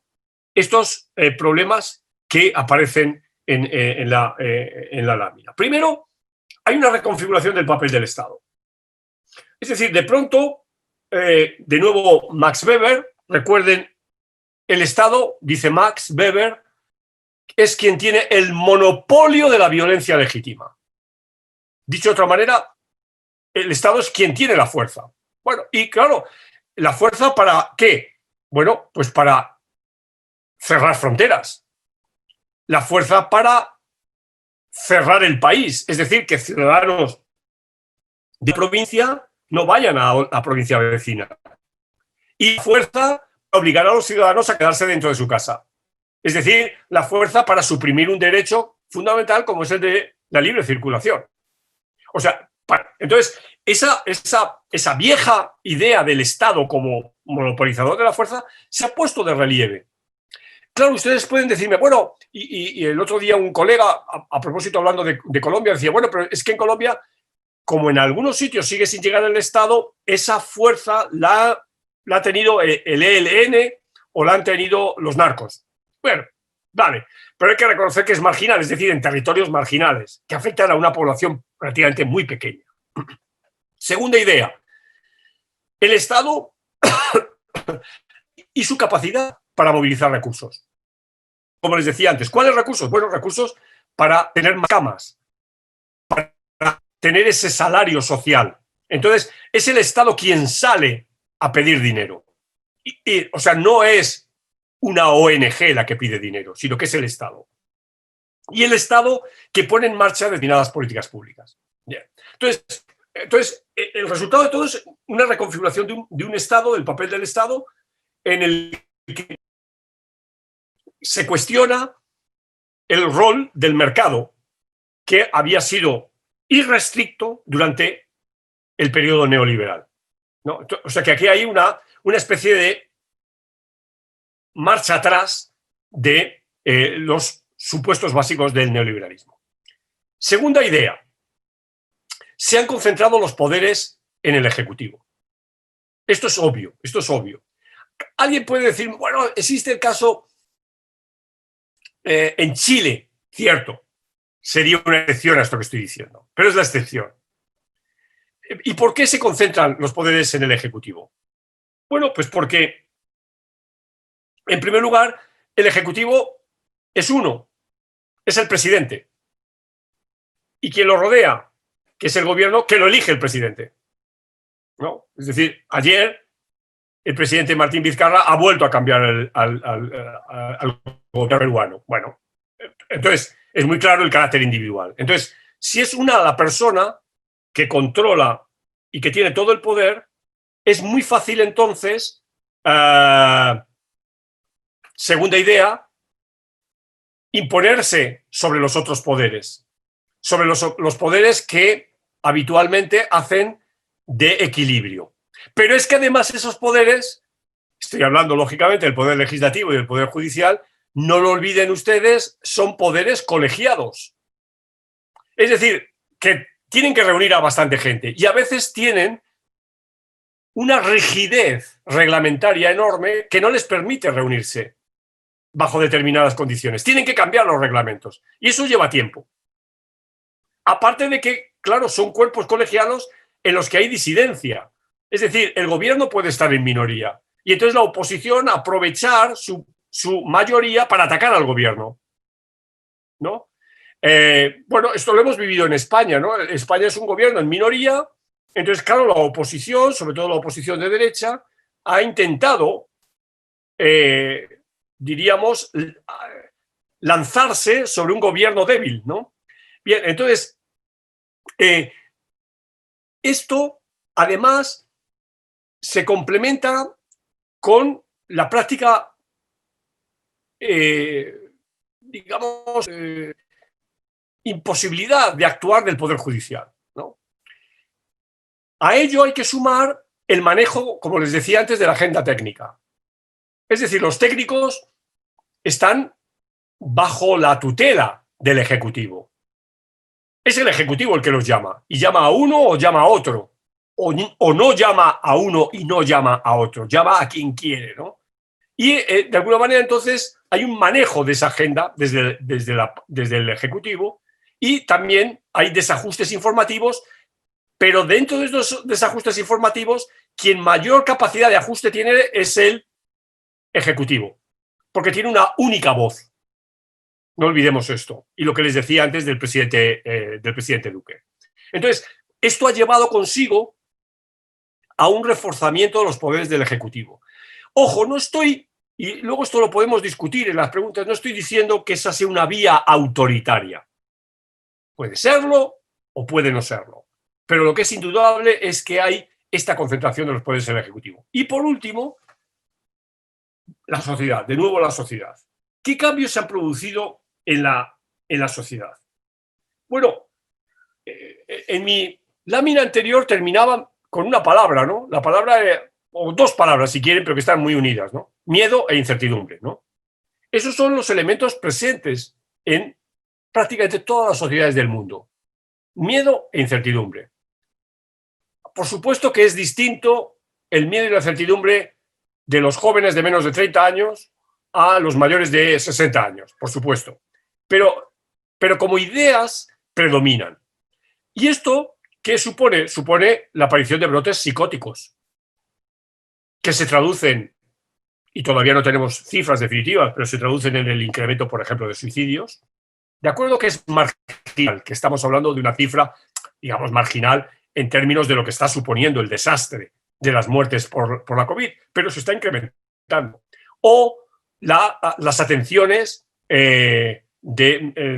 estos problemas que aparecen en la lámina. Primero, hay una reconfiguración del papel del Estado. Es decir, de pronto, de nuevo Max Weber, recuerden, el Estado, dice Max Weber, es quien tiene el monopolio de la violencia legítima. Dicho de otra manera, el Estado es quien tiene la fuerza. Bueno, y claro, ¿la fuerza para qué? Bueno, pues para cerrar fronteras. La fuerza para cerrar el país, es decir, que ciudadanos de provincia no vayan a la provincia vecina. Y la fuerza para obligar a los ciudadanos a quedarse dentro de su casa. Es decir, la fuerza para suprimir un derecho fundamental como es el de la libre circulación. O sea, entonces, esa vieja idea del Estado como monopolizador de la fuerza se ha puesto de relieve. Claro, ustedes pueden decirme, bueno, y el otro día un colega, a propósito hablando de Colombia, decía, bueno, pero es que en Colombia, como en algunos sitios sigue sin llegar el Estado, esa fuerza la ha tenido el ELN o la han tenido los narcos. Bueno, vale, pero hay que reconocer que es marginal, es decir, en territorios marginales, que afectan a una población prácticamente muy pequeña. Segunda idea, el Estado y su capacidad para movilizar recursos. Como les decía antes, ¿cuáles recursos? Bueno, recursos para tener más camas, para tener ese salario social. Entonces, es el Estado quien sale a pedir dinero. O sea, no es una ONG la que pide dinero, sino que es el Estado. Y el Estado que pone en marcha determinadas políticas públicas. Bien. Entonces, el resultado de todo es una reconfiguración de un Estado, del papel del Estado, en el que se cuestiona el rol del mercado, que había sido irrestricto durante el periodo neoliberal, ¿no? O sea que aquí hay una especie de marcha atrás de los supuestos básicos del neoliberalismo. Segunda idea, se han concentrado los poderes en el Ejecutivo. Esto es obvio, esto es obvio. Alguien puede decir, bueno, existe el caso en Chile, cierto, sería una excepción a esto que estoy diciendo, pero es la excepción. ¿Y por qué se concentran los poderes en el Ejecutivo? Bueno, pues porque, en primer lugar, el Ejecutivo es uno, es el presidente. Y quien lo rodea, que es el gobierno, que lo elige el presidente, ¿no? Es decir, ayer el presidente Martín Vizcarra ha vuelto a cambiar al gobierno peruano. Bueno, entonces es muy claro el carácter individual. Entonces, si es la persona que controla y que tiene todo el poder, es muy fácil entonces Segunda idea, imponerse sobre los otros poderes, sobre los poderes que habitualmente hacen de equilibrio. Pero es que además esos poderes, estoy hablando lógicamente del poder legislativo y del poder judicial, no lo olviden ustedes, son poderes colegiados. Es decir, que tienen que reunir a bastante gente y a veces tienen una rigidez reglamentaria enorme que no les permite reunirse bajo determinadas condiciones. Tienen que cambiar los reglamentos y eso lleva tiempo. Aparte de que, claro, son cuerpos colegiados en los que hay disidencia. Es decir, el gobierno puede estar en minoría y entonces la oposición aprovechar su mayoría para atacar al gobierno, ¿no? Bueno, esto lo hemos vivido en España, ¿no? España es un gobierno en minoría, entonces, claro, la oposición, sobre todo la oposición de derecha, ha intentado, diríamos, lanzarse sobre un gobierno débil, ¿no? Bien, entonces, esto, además, se complementa con la práctica, digamos, imposibilidad de actuar del Poder Judicial, ¿no? A ello hay que sumar el manejo, como les decía antes, de la agenda técnica. Es decir, los técnicos están bajo la tutela del Ejecutivo. Es el Ejecutivo el que los llama, y llama a uno o llama a otro, o no llama a uno y no llama a otro, llama a quien quiere, ¿no? Y de alguna manera entonces hay un manejo de esa agenda desde el Ejecutivo y también hay desajustes informativos, pero dentro de estos desajustes informativos quien mayor capacidad de ajuste tiene es el Ejecutivo, porque tiene una única voz. No olvidemos esto. Y lo que les decía antes del presidente Duque. Entonces, esto ha llevado consigo a un reforzamiento de los poderes del Ejecutivo. Ojo, no estoy, y luego esto lo podemos discutir en las preguntas, no estoy diciendo que esa sea una vía autoritaria. Puede serlo o puede no serlo. Pero lo que es indudable es que hay esta concentración de los poderes del Ejecutivo. Y por último, la sociedad. De nuevo, la sociedad. ¿Qué cambios se han producido en la sociedad? Bueno, en mi lámina anterior terminaba con una palabra, ¿no? La palabra, o dos palabras si quieren, pero que están muy unidas, ¿no? Miedo e incertidumbre, ¿no? Esos son los elementos presentes en prácticamente todas las sociedades del mundo. Miedo e incertidumbre. Por supuesto que es distinto el miedo y la incertidumbre de los jóvenes de menos de 30 años a los mayores de 60 años, por supuesto. Pero como ideas predominan. ¿Y esto qué supone? Supone la aparición de brotes psicóticos que se traducen, y todavía no tenemos cifras definitivas, pero se traducen en el incremento, por ejemplo, de suicidios. De acuerdo que es marginal, que estamos hablando de una cifra, digamos, marginal en términos de lo que está suponiendo el desastre de las muertes por la COVID, pero se está incrementando. O las atenciones de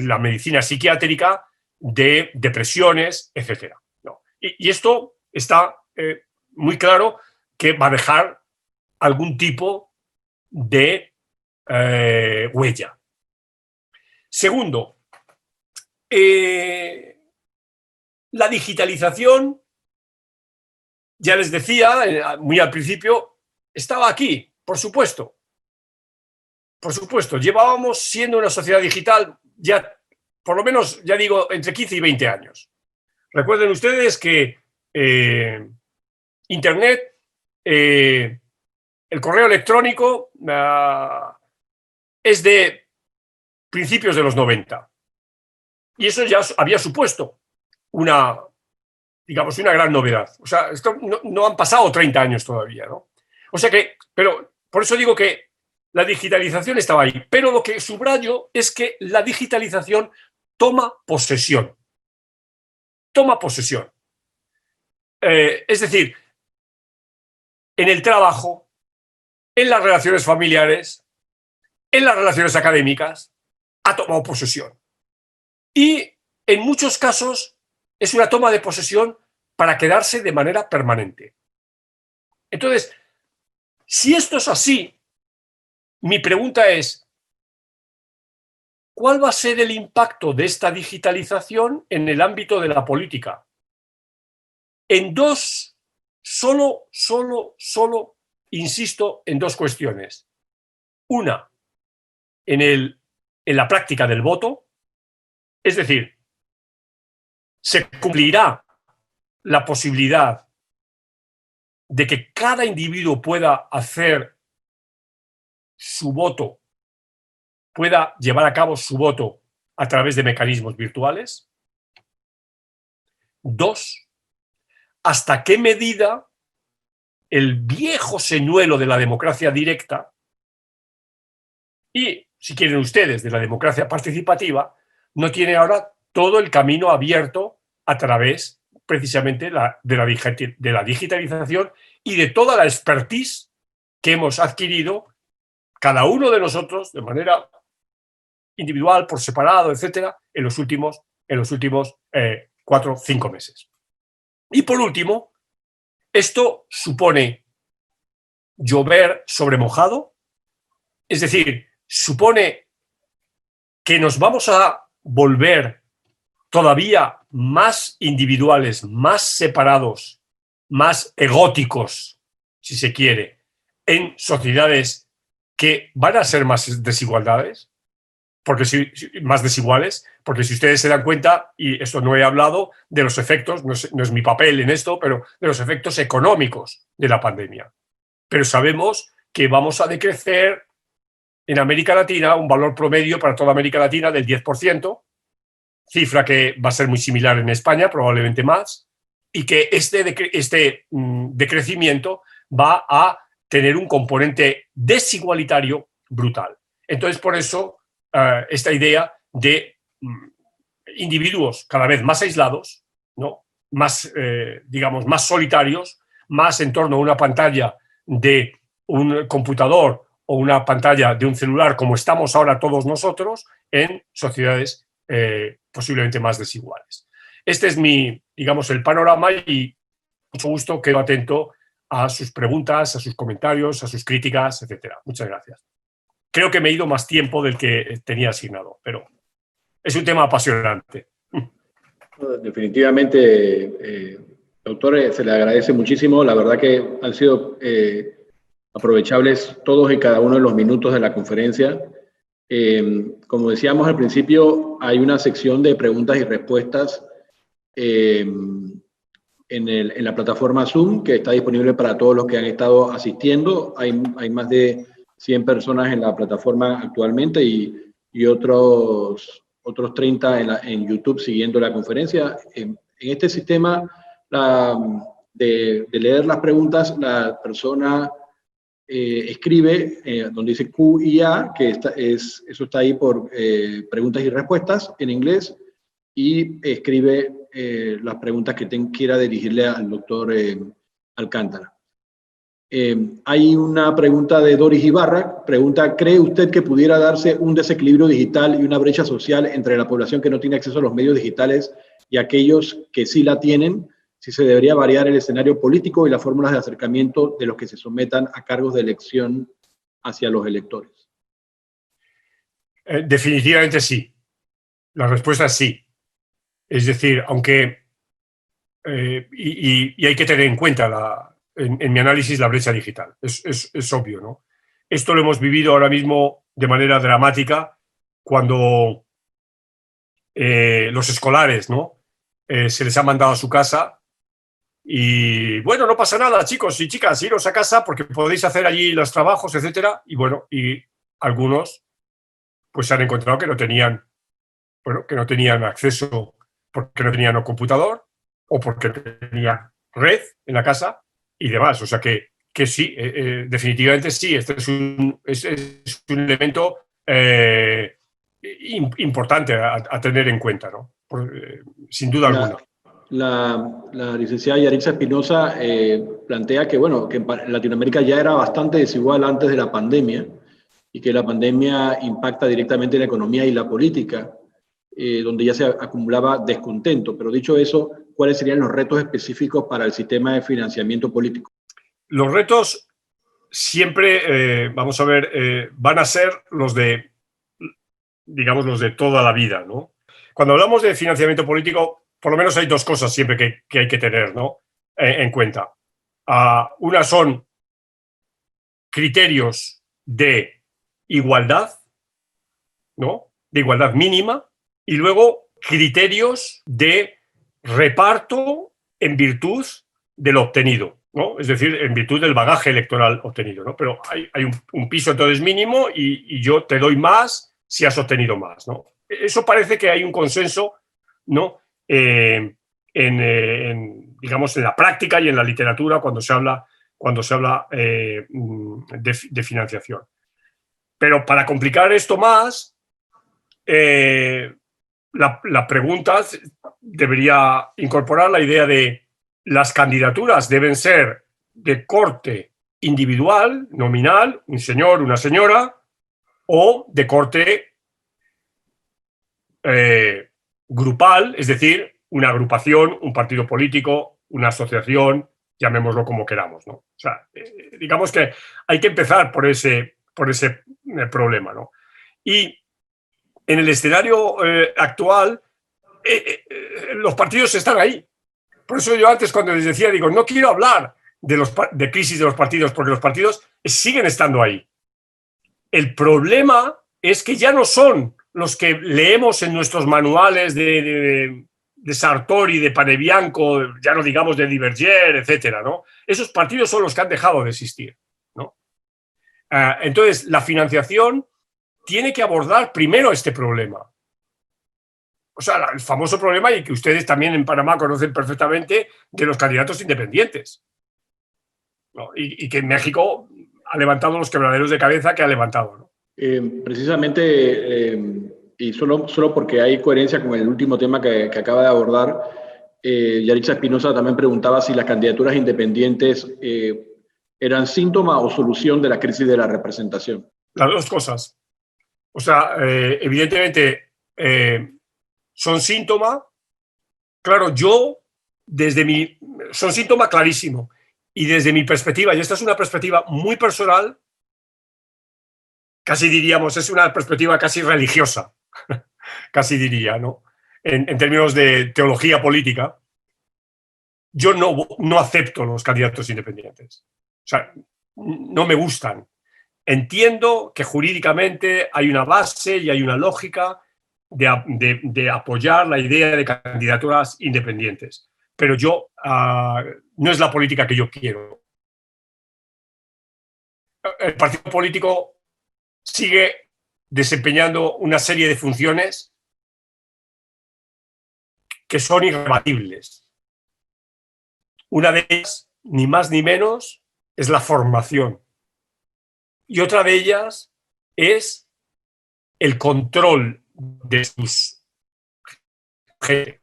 la medicina psiquiátrica, de depresiones, etc. ¿No? Y esto está muy claro que va a dejar algún tipo de huella. Segundo, la digitalización, ya les decía muy al principio, estaba aquí, por supuesto. Por supuesto, llevábamos siendo una sociedad digital ya, por lo menos, ya digo, entre 15 y 20 años. Recuerden ustedes que Internet, el correo electrónico es de principios de los 90. Y eso ya había supuesto una gran novedad. O sea, esto no han pasado 30 años todavía, ¿no? O sea que, pero por eso digo que la digitalización estaba ahí. Pero lo que subrayo es que la digitalización toma posesión. Toma posesión. Es decir, en el trabajo, en las relaciones familiares, en las relaciones académicas, ha tomado posesión. Y en muchos casos es una toma de posesión para quedarse de manera permanente. Entonces, si esto es así, mi pregunta es, ¿cuál va a ser el impacto de esta digitalización en el ámbito de la política? En dos, solo, insisto, en dos cuestiones. Una, en la práctica del voto, es decir, se cumplirá la posibilidad de que cada individuo pueda hacer su voto, pueda llevar a cabo su voto a través de mecanismos virtuales. Dos, ¿hasta qué medida el viejo señuelo de la democracia directa y, si quieren ustedes, de la democracia participativa, no tiene ahora todo el camino abierto a través precisamente de la digitalización y de toda la expertise que hemos adquirido cada uno de nosotros de manera individual, por separado, etcétera, en los últimos 4 o 5 meses. Y por último, esto supone llover sobre mojado, es decir, supone que nos vamos a volver todavía más individuales, más separados, más egóticos, si se quiere, en sociedades que van a ser más desigualdades, más desiguales, porque si ustedes se dan cuenta, y esto no he hablado de los efectos, no es mi papel en esto, pero de los efectos económicos de la pandemia. Pero sabemos que vamos a decrecer en América Latina un valor promedio para toda América Latina del 10%, cifra que va a ser muy similar en España, probablemente más, y que este decrecimiento va a tener un componente desigualitario brutal. Entonces, por eso, esta idea de individuos cada vez más aislados, ¿no? Más, digamos, más solitarios, más en torno a una pantalla de un computador o una pantalla de un celular, como estamos ahora todos nosotros, en sociedades posiblemente más desiguales. Este es digamos, el panorama y mucho gusto quedo atento a sus preguntas, a sus comentarios, a sus críticas, etcétera. Muchas gracias. Creo que me he ido más tiempo del que tenía asignado, pero es un tema apasionante. Definitivamente, doctor, se le agradece muchísimo. La verdad que han sido aprovechables todos y cada uno de los minutos de la conferencia. Como decíamos al principio, hay una sección de preguntas y respuestas en la plataforma Zoom, que está disponible para todos los que han estado asistiendo. Hay más de 100 personas en la plataforma actualmente y otros 30 en YouTube siguiendo la conferencia. En este sistema de leer las preguntas, la persona escribe donde dice Q y A, que eso está ahí por preguntas y respuestas en inglés, y escribe las preguntas que quiera dirigirle al doctor Alcántara. Hay una pregunta de Doris Ibarra. Pregunta: ¿cree usted que pudiera darse un desequilibrio digital y una brecha social entre la población que no tiene acceso a los medios digitales y aquellos que sí la tienen? Si se debería variar el escenario político y las fórmulas de acercamiento de los que se sometan a cargos de elección hacia los electores. Definitivamente sí. La respuesta es sí. Es decir, aunque y hay que tener en cuenta en mi análisis la brecha digital. Es obvio, ¿no? Esto lo hemos vivido ahora mismo de manera dramática cuando los escolares, ¿no? Se les ha mandado a su casa y, bueno, no pasa nada, chicos y chicas, iros a casa porque podéis hacer allí los trabajos, etcétera. Y, bueno, y algunos pues se han encontrado que no tenían acceso porque no tenían un computador o porque tenían red en la casa y demás. O sea que sí, definitivamente sí. Este es un elemento importante a tener en cuenta, ¿no? Sin duda alguna. La licenciada Yarixa Espinosa plantea que, bueno, que en Latinoamérica ya era bastante desigual antes de la pandemia y que la pandemia impacta directamente en la economía y la política, donde ya se acumulaba descontento. Pero dicho eso, ¿cuáles serían los retos específicos para el sistema de financiamiento político? Los retos siempre, vamos a ver, van a ser los de, digamos, los de toda la vida, ¿no? Cuando hablamos de financiamiento político, por lo menos hay dos cosas siempre que hay que tener, ¿no?, en cuenta. Una son criterios de igualdad, ¿no?, de igualdad mínima, y luego criterios de reparto en virtud de lo obtenido, ¿no? Es decir, en virtud del bagaje electoral obtenido, ¿no? Pero hay un piso entonces mínimo y yo te doy más si has obtenido más, ¿no? Eso parece que hay un consenso, ¿no?, digamos, en la práctica y en la literatura cuando se habla de financiación. Pero para complicar esto más, la pregunta debería incorporar la idea de las candidaturas deben ser de corte individual, nominal, un señor, una señora, o de corte grupal, es decir, una agrupación, un partido político, una asociación, llamémoslo como queramos, ¿no? O sea, digamos que hay que empezar por ese problema, ¿no? Y en el escenario actual, los partidos están ahí. Por eso yo antes, cuando les decía, digo, no quiero hablar de crisis de los partidos, porque los partidos siguen estando ahí. El problema es que ya no son los que leemos en nuestros manuales de Sartori, de Panebianco, ya no digamos de Diverger, etcétera, ¿no? Esos partidos son los que han dejado de existir, ¿no? Entonces, la financiación tiene que abordar primero este problema. O sea, el famoso problema, y que ustedes también en Panamá conocen perfectamente, de los candidatos independientes, ¿no? Y que en México ha levantado los quebraderos de cabeza que ha levantado, ¿no? Precisamente, y solo porque hay coherencia con el último tema que acaba de abordar, Yaritza Espinosa también preguntaba si las candidaturas independientes eran síntoma o solución de la crisis de la representación. Las dos cosas. O sea, evidentemente son síntoma. Claro, son síntoma clarísimo. Y desde mi perspectiva, y esta es una perspectiva muy personal, casi diríamos, es una perspectiva casi religiosa, casi diría, ¿no? En términos de teología política, yo no acepto los candidatos independientes. O sea, no me gustan. Entiendo que jurídicamente hay una base y hay una lógica de apoyar la idea de candidaturas independientes, pero no es la política que yo quiero. El partido político sigue desempeñando una serie de funciones que son irrebatibles. Una de ellas, ni más ni menos, es la formación. Y otra de ellas es el control de sus gente.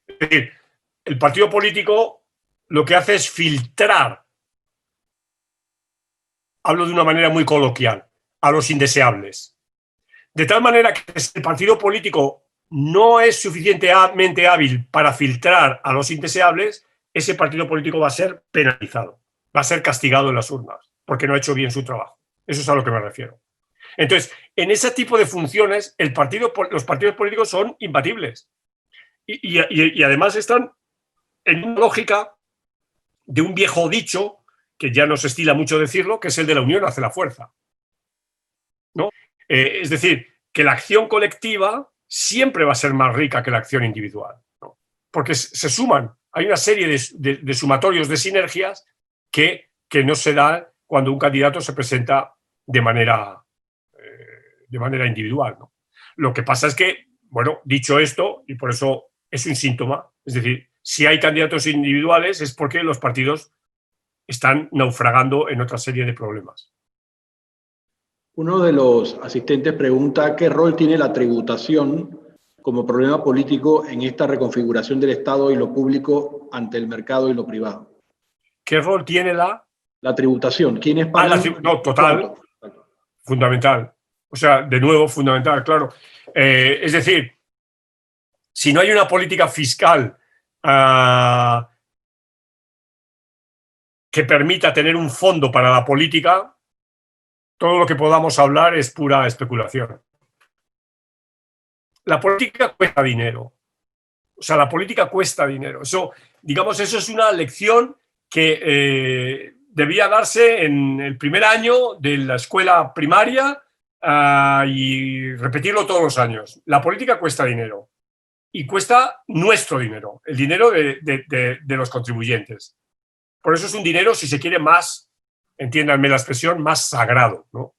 Es decir, el partido político lo que hace es filtrar, hablo de una manera muy coloquial, a los indeseables. De tal manera que si el partido político no es suficientemente hábil para filtrar a los indeseables, ese partido político va a ser penalizado, va a ser castigado en las urnas, porque no ha hecho bien su trabajo. Eso es a lo que me refiero. Entonces, en ese tipo de funciones, los partidos políticos son imbatibles. Y además están en una lógica de un viejo dicho, que ya no se estila mucho decirlo, que es el de la unión hace la fuerza, ¿no? Es decir, que la acción colectiva siempre va a ser más rica que la acción individual, ¿no? Porque se suman, hay una serie de sumatorios, de sinergias que no se dan cuando un candidato se presenta de manera individual, ¿no? Lo que pasa es que, bueno, dicho esto, y por eso es un síntoma, es decir, si hay candidatos individuales es porque los partidos están naufragando en otra serie de problemas. Uno de los asistentes pregunta qué rol tiene la tributación como problema político en esta reconfiguración del Estado y lo público ante el mercado y lo privado. ¿Qué rol tiene la tributación? ¿Quiénes pagan? No, total, fundamental. O sea, de nuevo, fundamental, claro. Es decir, si no hay una política fiscal que permita tener un fondo para la política, todo lo que podamos hablar es pura especulación. La política cuesta dinero. O sea, la política cuesta dinero. Eso, digamos, eso es una lección que debía darse en el primer año de la escuela primaria y repetirlo todos los años. La política cuesta dinero. Y cuesta nuestro dinero, el dinero de los contribuyentes. Por eso es un dinero, si se quiere, más, entiéndanme la expresión, más sagrado, ¿no?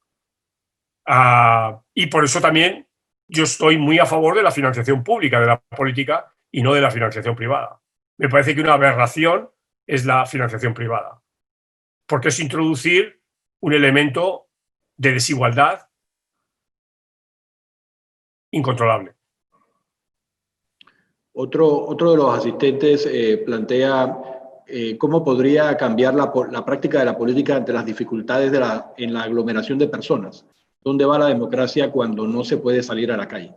Y por eso también yo estoy muy a favor de la financiación pública de la política y no de la financiación privada. Me parece que una aberración es la financiación privada, porque es introducir un elemento de desigualdad incontrolable. Otro de los asistentes plantea cómo podría cambiar la práctica de la política ante las dificultades en la aglomeración de personas. ¿Dónde va la democracia cuando no se puede salir a la calle?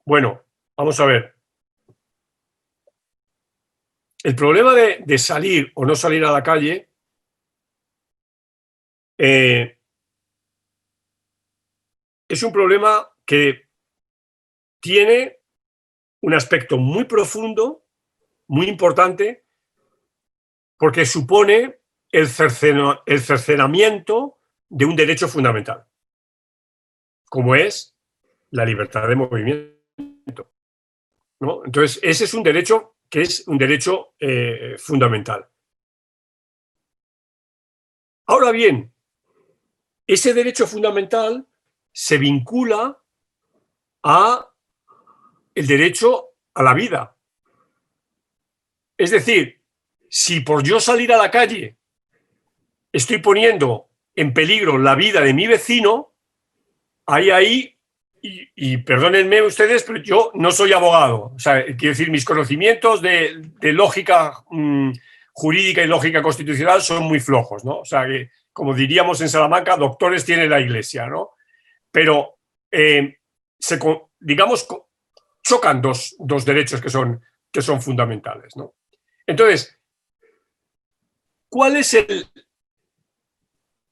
Bueno, vamos a ver. El problema de salir o no salir a la calle es un problema que tiene un aspecto muy profundo, muy importante, porque supone el cercenamiento de un derecho fundamental, como es la libertad de movimiento, ¿no? Entonces, ese es un derecho que es un derecho fundamental. Ahora bien, ese derecho fundamental se vincula a el derecho a la vida. Es decir, si por yo salir a la calle estoy poniendo en peligro la vida de mi vecino, y perdónenme ustedes, pero yo no soy abogado. O sea, quiero decir, mis conocimientos de lógica jurídica y lógica constitucional son muy flojos, ¿no? O sea, que, como diríamos en Salamanca, doctores tiene la Iglesia, ¿no? Pero, digamos, chocan dos derechos que son fundamentales, ¿no? Entonces, ¿cuál es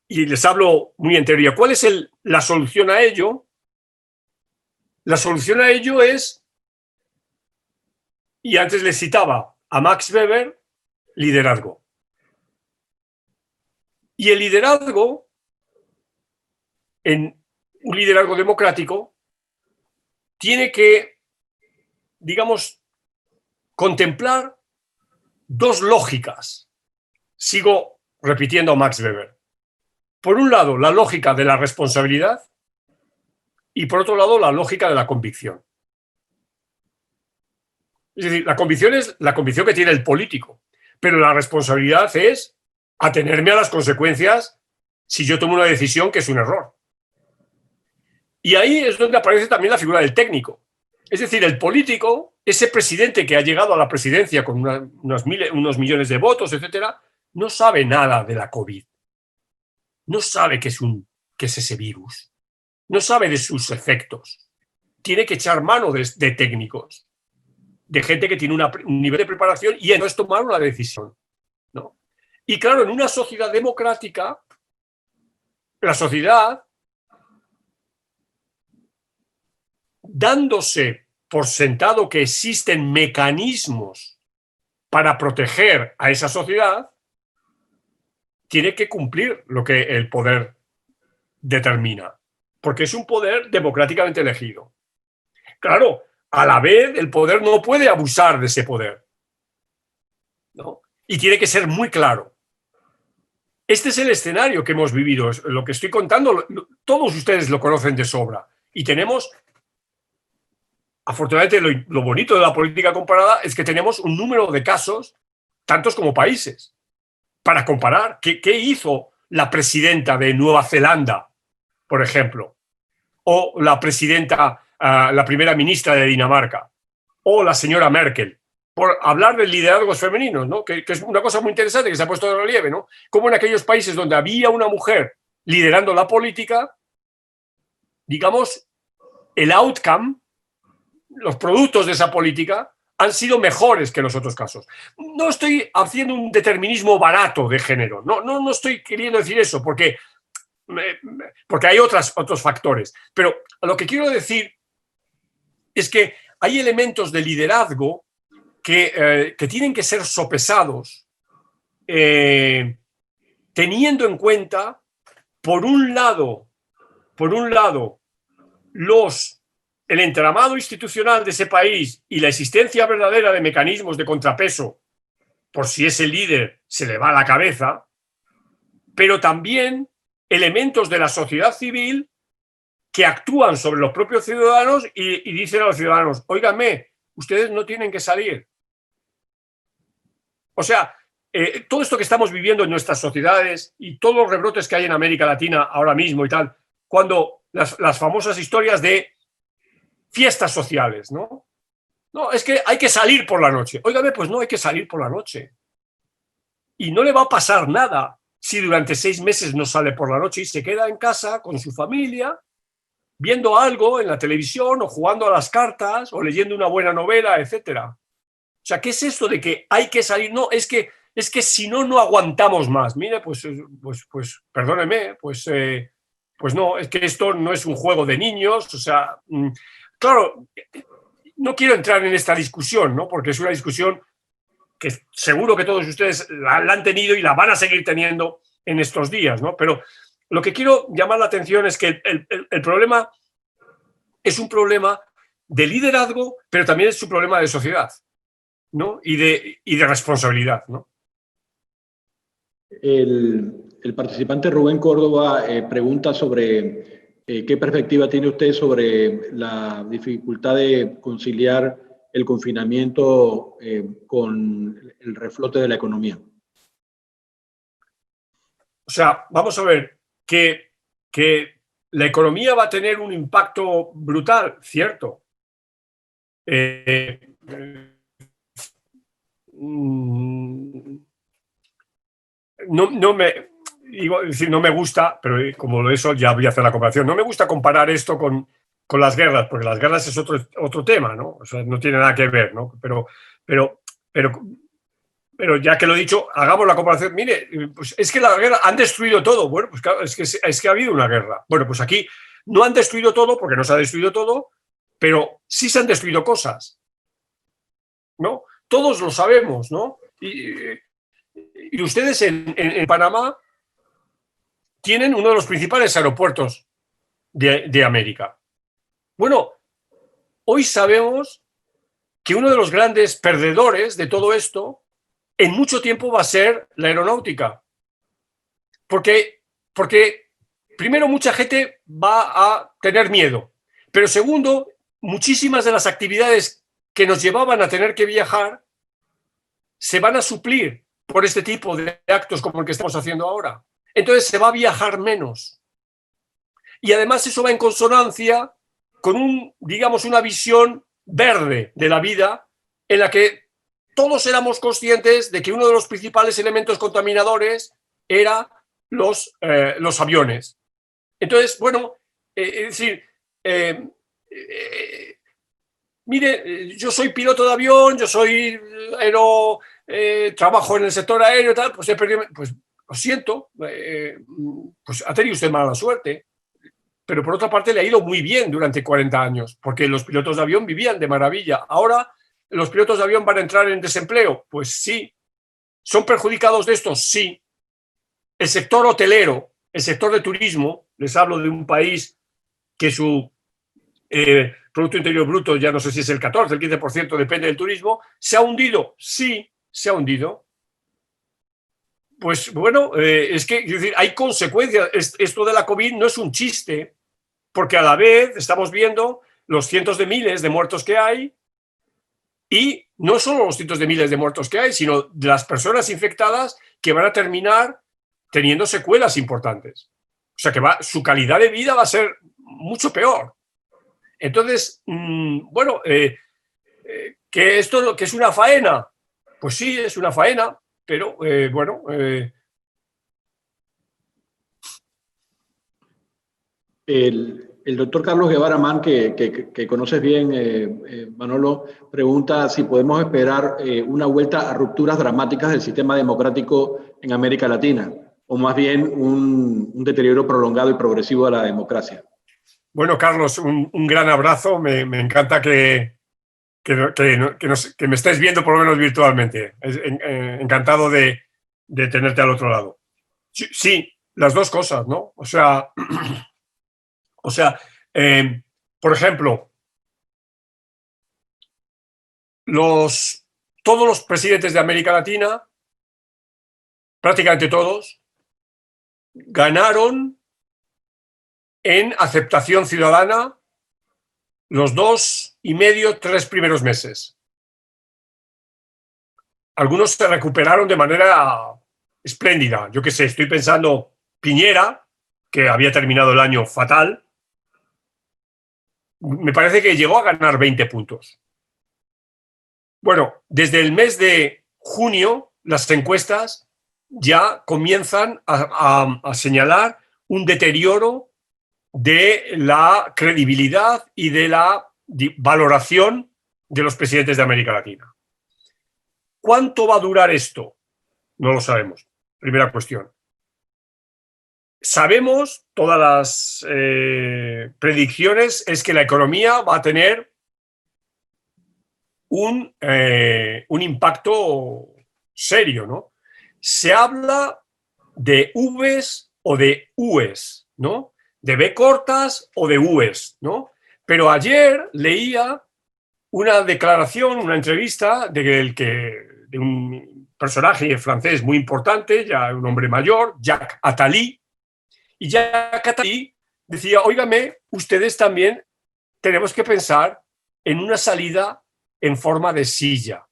y les hablo muy en teoría, cuál es la solución a ello? La solución a ello es, y antes les citaba a Max Weber, liderazgo. Y el liderazgo, en un liderazgo democrático, tiene que, digamos, contemplar dos lógicas. Sigo repitiendo a Max Weber. Por un lado, la lógica de la responsabilidad y, por otro lado, la lógica de la convicción. Es decir, la convicción es la convicción que tiene el político, pero la responsabilidad es atenerme a las consecuencias si yo tomo una decisión que es un error. Y ahí es donde aparece también la figura del técnico. Es decir, el político, ese presidente que ha llegado a la presidencia con unos millones de votos, etcétera, no sabe nada de la COVID. No sabe qué es ese virus. No sabe de sus efectos. Tiene que echar mano de técnicos, de gente que tiene un nivel de preparación y entonces tomar una decisión, ¿no? Y claro, en una sociedad democrática, la sociedad, dándose por sentado que existen mecanismos para proteger a esa sociedad, tiene que cumplir lo que el poder determina, porque es un poder democráticamente elegido. Claro, a la vez el poder no puede abusar de ese poder, ¿no? Y tiene que ser muy claro. Este es el escenario que hemos vivido. Lo que estoy contando, todos ustedes lo conocen de sobra. Y tenemos, afortunadamente, lo bonito de la política comparada es que tenemos un número de casos, tantos como países, para comparar. ¿Qué hizo la presidenta de Nueva Zelanda, por ejemplo? O la presidenta, la primera ministra de Dinamarca, o la señora Merkel, por hablar de liderazgos femeninos, ¿no? Que es una cosa muy interesante que se ha puesto de relieve, ¿no? Como en aquellos países donde había una mujer liderando la política, digamos, el outcome, los productos de esa política, han sido mejores que los otros casos. No estoy haciendo un determinismo barato de género, no estoy queriendo decir eso, porque hay otros factores. Pero lo que quiero decir es que hay elementos de liderazgo que tienen que ser sopesados teniendo en cuenta, por un lado, el entramado institucional de ese país y la existencia verdadera de mecanismos de contrapeso por si ese líder se le va a la cabeza, pero también elementos de la sociedad civil que actúan sobre los propios ciudadanos y dicen a los ciudadanos, óigame, ustedes no tienen que salir. O sea, todo esto que estamos viviendo en nuestras sociedades y todos los rebrotes que hay en América Latina ahora mismo y tal, cuando las famosas historias de fiestas sociales, ¿no? No, es que hay que salir por la noche. Óigame, pues no hay que salir por la noche. Y no le va a pasar nada si durante 6 meses no sale por la noche y se queda en casa con su familia, viendo algo en la televisión o jugando a las cartas o leyendo una buena novela, etcétera. O sea, ¿qué es esto de que hay que salir? No, es que si no, no aguantamos más. Mire, pues perdóneme, pues no, es que esto no es un juego de niños. O sea, claro, no quiero entrar en esta discusión, ¿no? Porque es una discusión que seguro que todos ustedes la han tenido y la van a seguir teniendo en estos días, ¿no? Pero lo que quiero llamar la atención es que el problema es un problema de liderazgo, pero también es un problema de sociedad, ¿no? Y de responsabilidad, ¿no? El participante Rubén Córdoba pregunta sobre qué perspectiva tiene usted sobre la dificultad de conciliar el confinamiento con el reflote de la economía. O sea, vamos a ver que la economía va a tener un impacto brutal, cierto. No me gusta, pero como eso ya voy a hacer la comparación, no me gusta comparar esto con las guerras, porque las guerras es otro tema, ¿no? O sea, no tiene nada que ver, ¿no? Pero ya que lo he dicho, hagamos la comparación. Mire, pues es que la guerra han destruido todo. Bueno, pues claro, es que ha habido una guerra. Bueno, pues aquí no han destruido todo porque no se ha destruido todo, pero sí se han destruido cosas, ¿no? Todos lo sabemos, ¿no? Y ustedes en Panamá tienen uno de los principales aeropuertos de América. Bueno, hoy sabemos que uno de los grandes perdedores de todo esto en mucho tiempo va a ser la aeronáutica. Porque primero, mucha gente va a tener miedo. Pero segundo, muchísimas de las actividades que nos llevaban a tener que viajar se van a suplir por este tipo de actos como el que estamos haciendo ahora. Entonces se va a viajar menos. Y además eso va en consonancia con una visión verde de la vida en la que todos éramos conscientes de que uno de los principales elementos contaminadores era los aviones. Entonces, bueno, es decir, mire, yo soy piloto de avión, yo soy trabajo en el sector aéreo y tal, pues he perdido, pues lo siento, pues ha tenido usted mala suerte. Pero por otra parte le ha ido muy bien durante 40 años, porque los pilotos de avión vivían de maravilla. Ahora, ¿los pilotos de avión van a entrar en desempleo? Pues sí. ¿Son perjudicados de esto? Sí. El sector hotelero, el sector de turismo, les hablo de un país que su Producto Interior Bruto, ya no sé si es el 14, el 15%, depende del turismo, ¿se ha hundido? Sí, se ha hundido. Pues bueno, es decir, hay consecuencias. Esto de la COVID no es un chiste, porque a la vez estamos viendo los cientos de miles de muertos que hay y no solo los cientos de miles de muertos que hay, sino de las personas infectadas que van a terminar teniendo secuelas importantes. O sea que su calidad de vida va a ser mucho peor. Entonces, bueno, que esto que es una faena, pues sí, es una faena, pero bueno. El doctor Carlos Guevara Mann, que conoces bien, Manolo, pregunta si podemos esperar una vuelta a rupturas dramáticas del sistema democrático en América Latina, o más bien un deterioro prolongado y progresivo de la democracia. Bueno, Carlos, un gran abrazo. Me encanta que me estés viendo por lo menos virtualmente. Encantado de tenerte al otro lado. Sí, las dos cosas, ¿no? O sea, por ejemplo, todos los presidentes de América Latina, prácticamente todos, ganaron en aceptación ciudadana los 2,5, 3 primeros meses. Algunos se recuperaron de manera espléndida. Yo qué sé, estoy pensando Piñera, que había terminado el año fatal, me parece que llegó a ganar 20 puntos. Bueno, desde el mes de junio las encuestas ya comienzan a señalar un deterioro de la credibilidad y de la valoración de los presidentes de América Latina. ¿Cuánto va a durar esto? No lo sabemos. Primera cuestión. Sabemos, todas las predicciones, es que la economía va a tener un impacto serio, ¿no? Se habla de Vs o de Us, ¿no? De B cortas o de Us, ¿no? Pero ayer leía una declaración, una entrevista de un personaje francés muy importante, ya un hombre mayor, Jacques Attali, y Jacques Attali decía, óigame, ustedes también tenemos que pensar en una salida en forma de silla.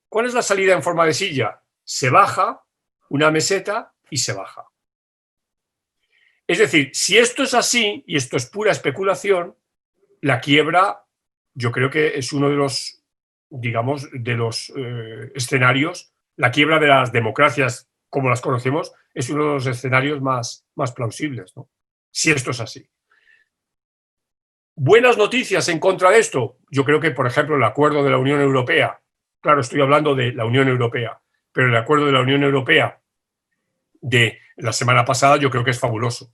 ¿Cuál es la salida en forma de silla? Se baja una meseta y se baja. Es decir, si esto es así, y esto es pura especulación, la quiebra yo creo que es uno de los, digamos, de los escenarios, la quiebra de las democracias como las conocemos es uno de los escenarios más plausibles, ¿no? Si esto es así. Buenas noticias en contra de esto. Yo creo que, por ejemplo, el acuerdo de la Unión Europea, claro, estoy hablando de la Unión Europea, pero el acuerdo de la Unión Europea de la semana pasada yo creo que es fabuloso,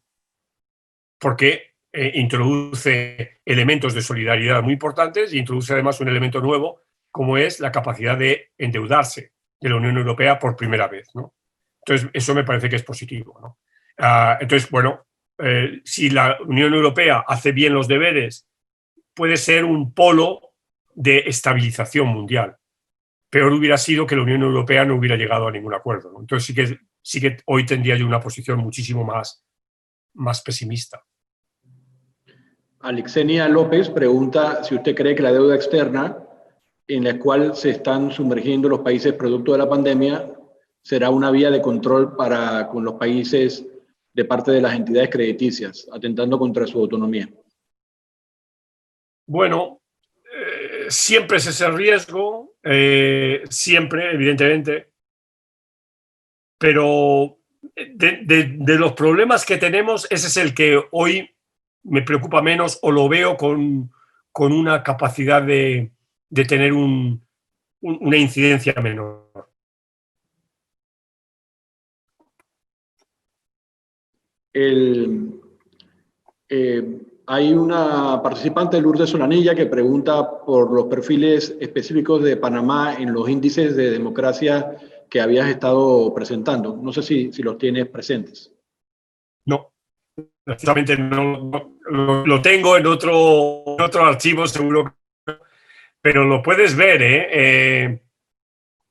porque introduce elementos de solidaridad muy importantes y introduce además un elemento nuevo, como es la capacidad de endeudarse de la Unión Europea por primera vez, ¿no? Entonces, eso me parece que es positivo, ¿no? Entonces, bueno, si la Unión Europea hace bien los deberes, puede ser un polo de estabilización mundial. Peor hubiera sido que la Unión Europea no hubiera llegado a ningún acuerdo, ¿no? Entonces sí que hoy tendría yo una posición muchísimo más pesimista. Alexenia López pregunta si usted cree que la deuda externa en la cual se están sumergiendo los países producto de la pandemia será una vía de control con los países de parte de las entidades crediticias, atentando contra su autonomía. Bueno, siempre es ese riesgo, siempre, evidentemente, pero de los problemas que tenemos, ese es el que hoy me preocupa menos o lo veo con una capacidad de tener una incidencia menor. Hay una participante, Lourdes Solanilla, que pregunta por los perfiles específicos de Panamá en los índices de democracia que habías estado presentando. No sé si los tienes presentes. No, precisamente no lo tengo en otro archivo, seguro, pero lo puedes ver,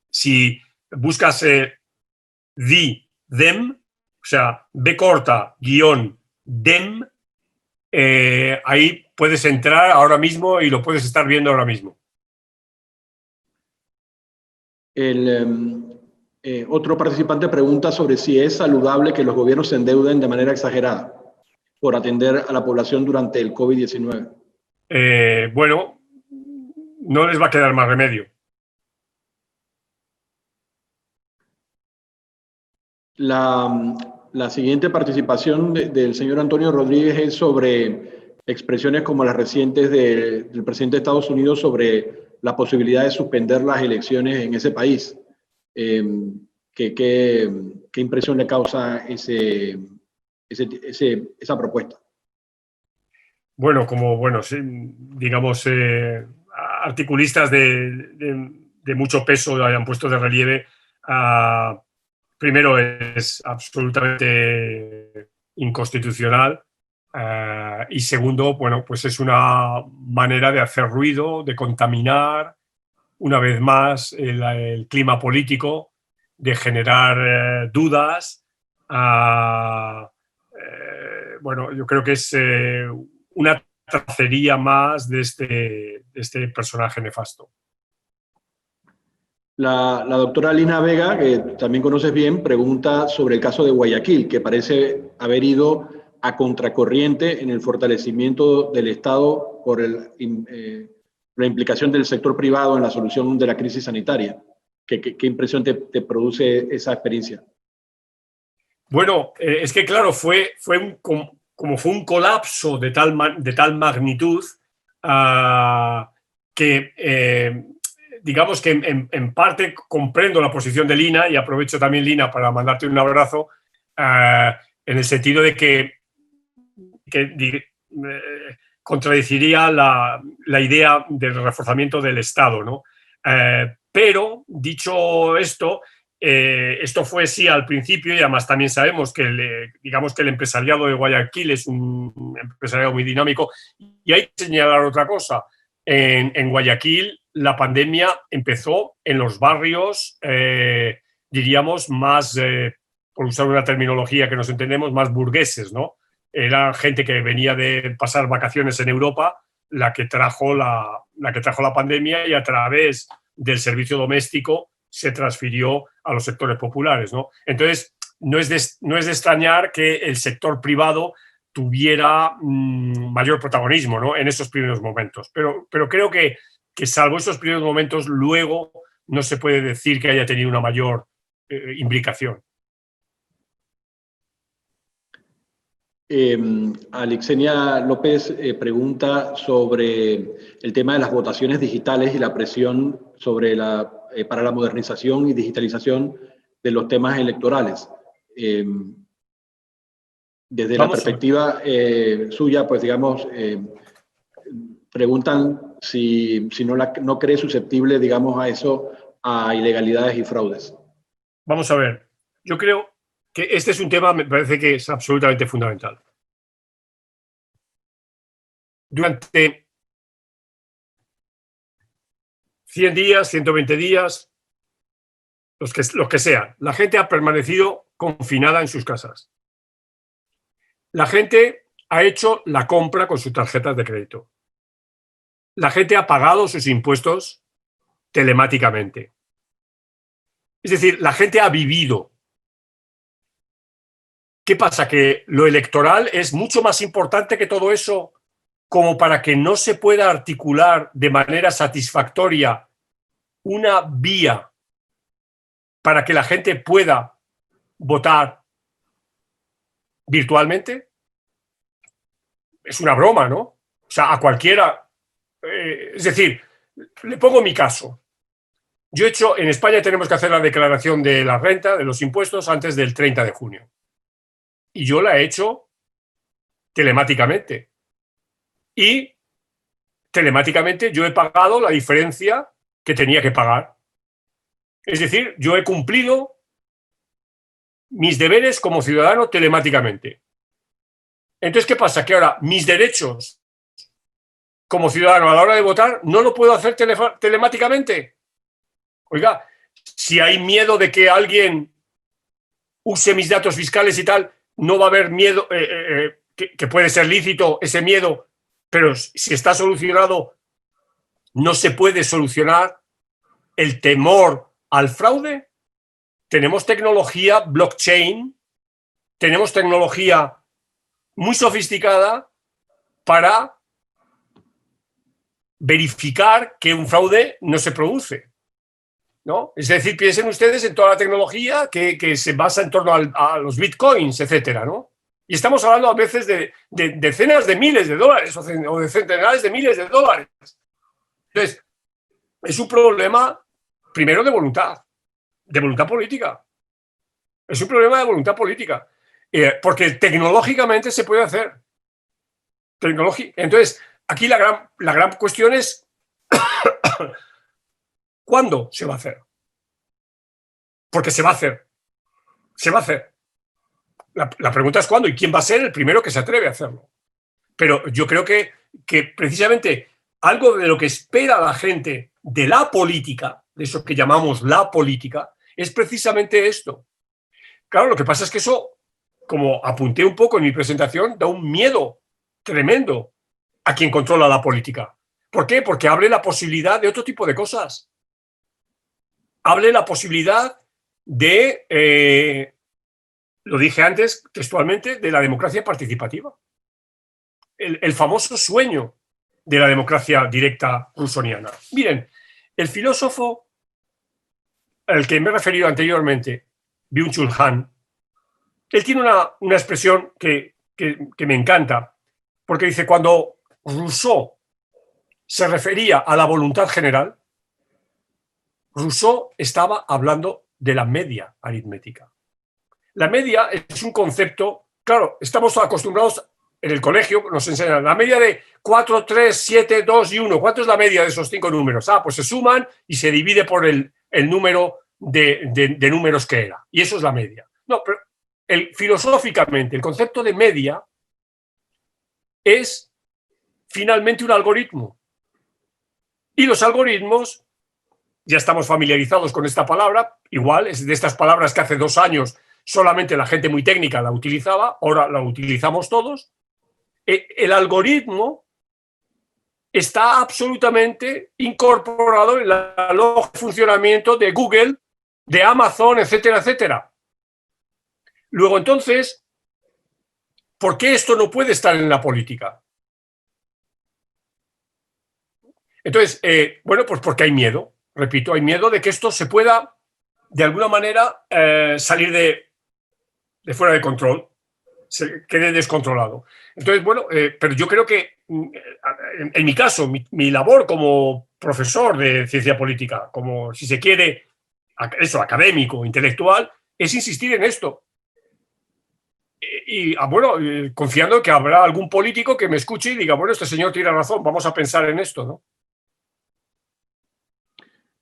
si buscas them, o sea, B corta, guión, dem, ahí puedes entrar ahora mismo y lo puedes estar viendo ahora mismo. Otro participante pregunta sobre si es saludable que los gobiernos se endeuden de manera exagerada por atender a la población durante el COVID-19. Bueno, no les va a quedar más remedio. La siguiente participación del señor Antonio Rodríguez es sobre expresiones como las recientes del presidente de Estados Unidos sobre la posibilidad de suspender las elecciones en ese país. ¿Qué impresión le causa esa propuesta? Bueno, digamos, articulistas de mucho peso hayan puesto de relieve, primero es absolutamente inconstitucional, y segundo, bueno, pues es una manera de hacer ruido, de contaminar una vez más el clima político, de generar dudas. Bueno, yo creo que es una tracería más de este personaje nefasto. La doctora Lina Vega, que también conoces bien, pregunta sobre el caso de Guayaquil, que parece haber ido a contracorriente en el fortalecimiento del Estado por la implicación del sector privado en la solución de la crisis sanitaria. ¿Qué impresión te produce esa experiencia? Bueno, es que claro, fue un colapso de tal magnitud que digamos que en parte comprendo la posición de Lina, y aprovecho también, Lina, para mandarte un abrazo, en el sentido de que contradeciría la idea del reforzamiento del Estado, ¿no? Pero, dicho esto, esto fue sí al principio, y además también sabemos que digamos que el empresariado de Guayaquil es un empresariado muy dinámico. Y hay que señalar otra cosa. En Guayaquil la pandemia empezó en los barrios, diríamos, más, por usar una terminología que nos entendemos, más burgueses, ¿no? Era gente que venía de pasar vacaciones en Europa la que trajo la pandemia, y a través del servicio doméstico se transfirió a los sectores populares, ¿no? Entonces, no es de extrañar que el sector privado tuviera mayor protagonismo, ¿no?, en esos primeros momentos. Pero creo que salvo esos primeros momentos, luego no se puede decir que haya tenido una mayor imbricación. Alexenia López pregunta sobre el tema de las votaciones digitales y la presión para la modernización y digitalización de los temas electorales. Desde la perspectiva suya, pues digamos, preguntan si no cree susceptible, digamos, a eso, a ilegalidades y fraudes. Vamos a ver, yo creo que este es un tema, me parece que es absolutamente fundamental. Durante 100 días, 120 días, los que sean, la gente ha permanecido confinada en sus casas. La gente ha hecho la compra con sus tarjetas de crédito. La gente ha pagado sus impuestos telemáticamente. Es decir, la gente ha vivido. ¿Qué pasa? Que lo electoral es mucho más importante que todo eso, como para que no se pueda articular de manera satisfactoria una vía para que la gente pueda votar virtualmente. Es una broma, ¿no? O sea, a cualquiera. Es decir, le pongo mi caso. Yo en España tenemos que hacer la declaración de la renta, de los impuestos, antes del 30 de junio. Y yo la he hecho telemáticamente. Y telemáticamente yo he pagado la diferencia que tenía que pagar. Es decir, yo he cumplido mis deberes como ciudadano telemáticamente. Entonces, ¿qué pasa? Que ahora mis derechos como ciudadano a la hora de votar no lo puedo hacer telemáticamente. Oiga, si hay miedo de que alguien use mis datos fiscales y tal, no va a haber miedo, que puede ser lícito ese miedo, pero si está solucionado, no se puede solucionar el temor al fraude. Tenemos tecnología blockchain, tenemos tecnología muy sofisticada para verificar que un fraude no se produce, ¿no? Es decir, piensen ustedes en toda la tecnología que se basa en torno a los bitcoins, etcétera, ¿no? Y estamos hablando a veces de decenas de miles de dólares o de centenares de miles de dólares. Entonces, es un problema, primero, de voluntad política. Es un problema de voluntad política. Porque tecnológicamente se puede hacer. Entonces, aquí la gran cuestión es ¿cuándo se va a hacer? Porque se va a hacer. Se va a hacer. La pregunta es cuándo y quién va a ser el primero que se atreve a hacerlo. Pero yo creo que precisamente algo de lo que espera la gente de la política, de eso que llamamos la política, es precisamente esto. Claro, lo que pasa es que eso, como apunté un poco en mi presentación, da un miedo tremendo a quien controla la política. ¿Por qué? Porque abre la posibilidad de otro tipo de cosas. Abre la posibilidad de, lo dije antes textualmente, de la democracia participativa. El famoso sueño de la democracia directa rusoniana. Miren, el filósofo al que me he referido anteriormente, Byung-Chul Han, él tiene una expresión que me encanta, porque dice, cuando Rousseau se refería a la voluntad general, Rousseau estaba hablando de la media aritmética. La media es un concepto, claro, estamos acostumbrados en el colegio, nos enseñan la media de 4, 3, 7, 2 y 1. ¿Cuánto es la media de esos 5 números? Pues se suman y se divide por el número de números que era. Y eso es la media. No, pero filosóficamente, el concepto de media es finalmente un algoritmo. Y los algoritmos, ya estamos familiarizados con esta palabra, igual, es de estas palabras que hace 2 años solamente la gente muy técnica la utilizaba, ahora la utilizamos todos. El algoritmo está absolutamente incorporado en la lógica de funcionamiento de Google, de Amazon, etcétera, etcétera. Luego, entonces, ¿por qué esto no puede estar en la política? Entonces, bueno, pues porque hay miedo, repito, hay miedo de que esto se pueda, de alguna manera, salir de fuera de control, se quede descontrolado. Entonces, bueno, pero yo creo que, en mi caso, mi labor como profesor de ciencia política, como, si se quiere, eso, académico, intelectual, es insistir en esto. Y bueno, confiando que habrá algún político que me escuche y diga, bueno, este señor tiene razón, vamos a pensar en esto, ¿no?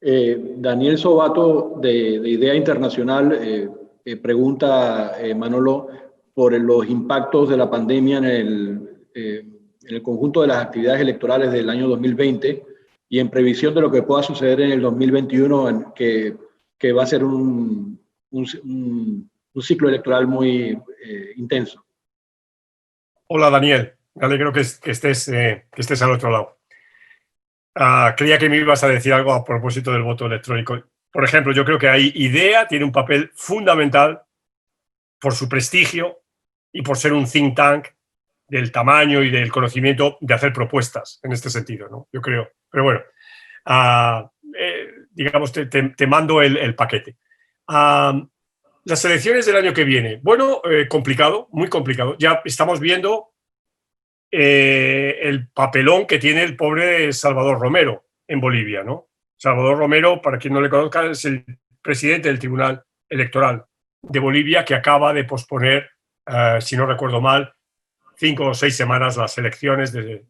Daniel Sobato, de Idea Internacional, pregunta, Manolo, por los impactos de la pandemia en el conjunto de las actividades electorales del año 2020 y en previsión de lo que pueda suceder en el 2021, que va a ser un ciclo electoral muy intenso. Hola, Daniel. Me alegro que estés al otro lado. Creía que me ibas a decir algo a propósito del voto electrónico. Por ejemplo, yo creo que ahí IDEA tiene un papel fundamental por su prestigio y por ser un think tank del tamaño y del conocimiento de hacer propuestas en este sentido, ¿no? Yo creo. Pero bueno, digamos, te mando el paquete. Las elecciones del año que viene. Bueno, complicado, muy complicado. Ya estamos viendo el papelón que tiene el pobre Salvador Romero en Bolivia, ¿no? Salvador Romero, para quien no le conozca, es el presidente del Tribunal Electoral de Bolivia, que acaba de posponer, si no recuerdo mal, 5 o 6 semanas las elecciones de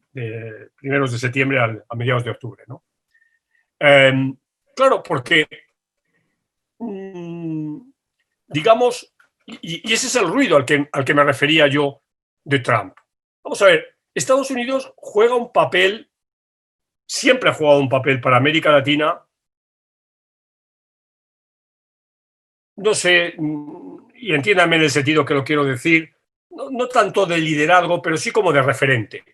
primeros de septiembre a mediados de octubre, ¿no? Claro, porque digamos, y ese es el ruido al que me refería yo de Trump. Vamos a ver, Estados Unidos juega un papel, siempre ha jugado un papel para América Latina, no sé, y entiéndame en el sentido que lo quiero decir, no tanto de liderazgo, pero sí como de referente.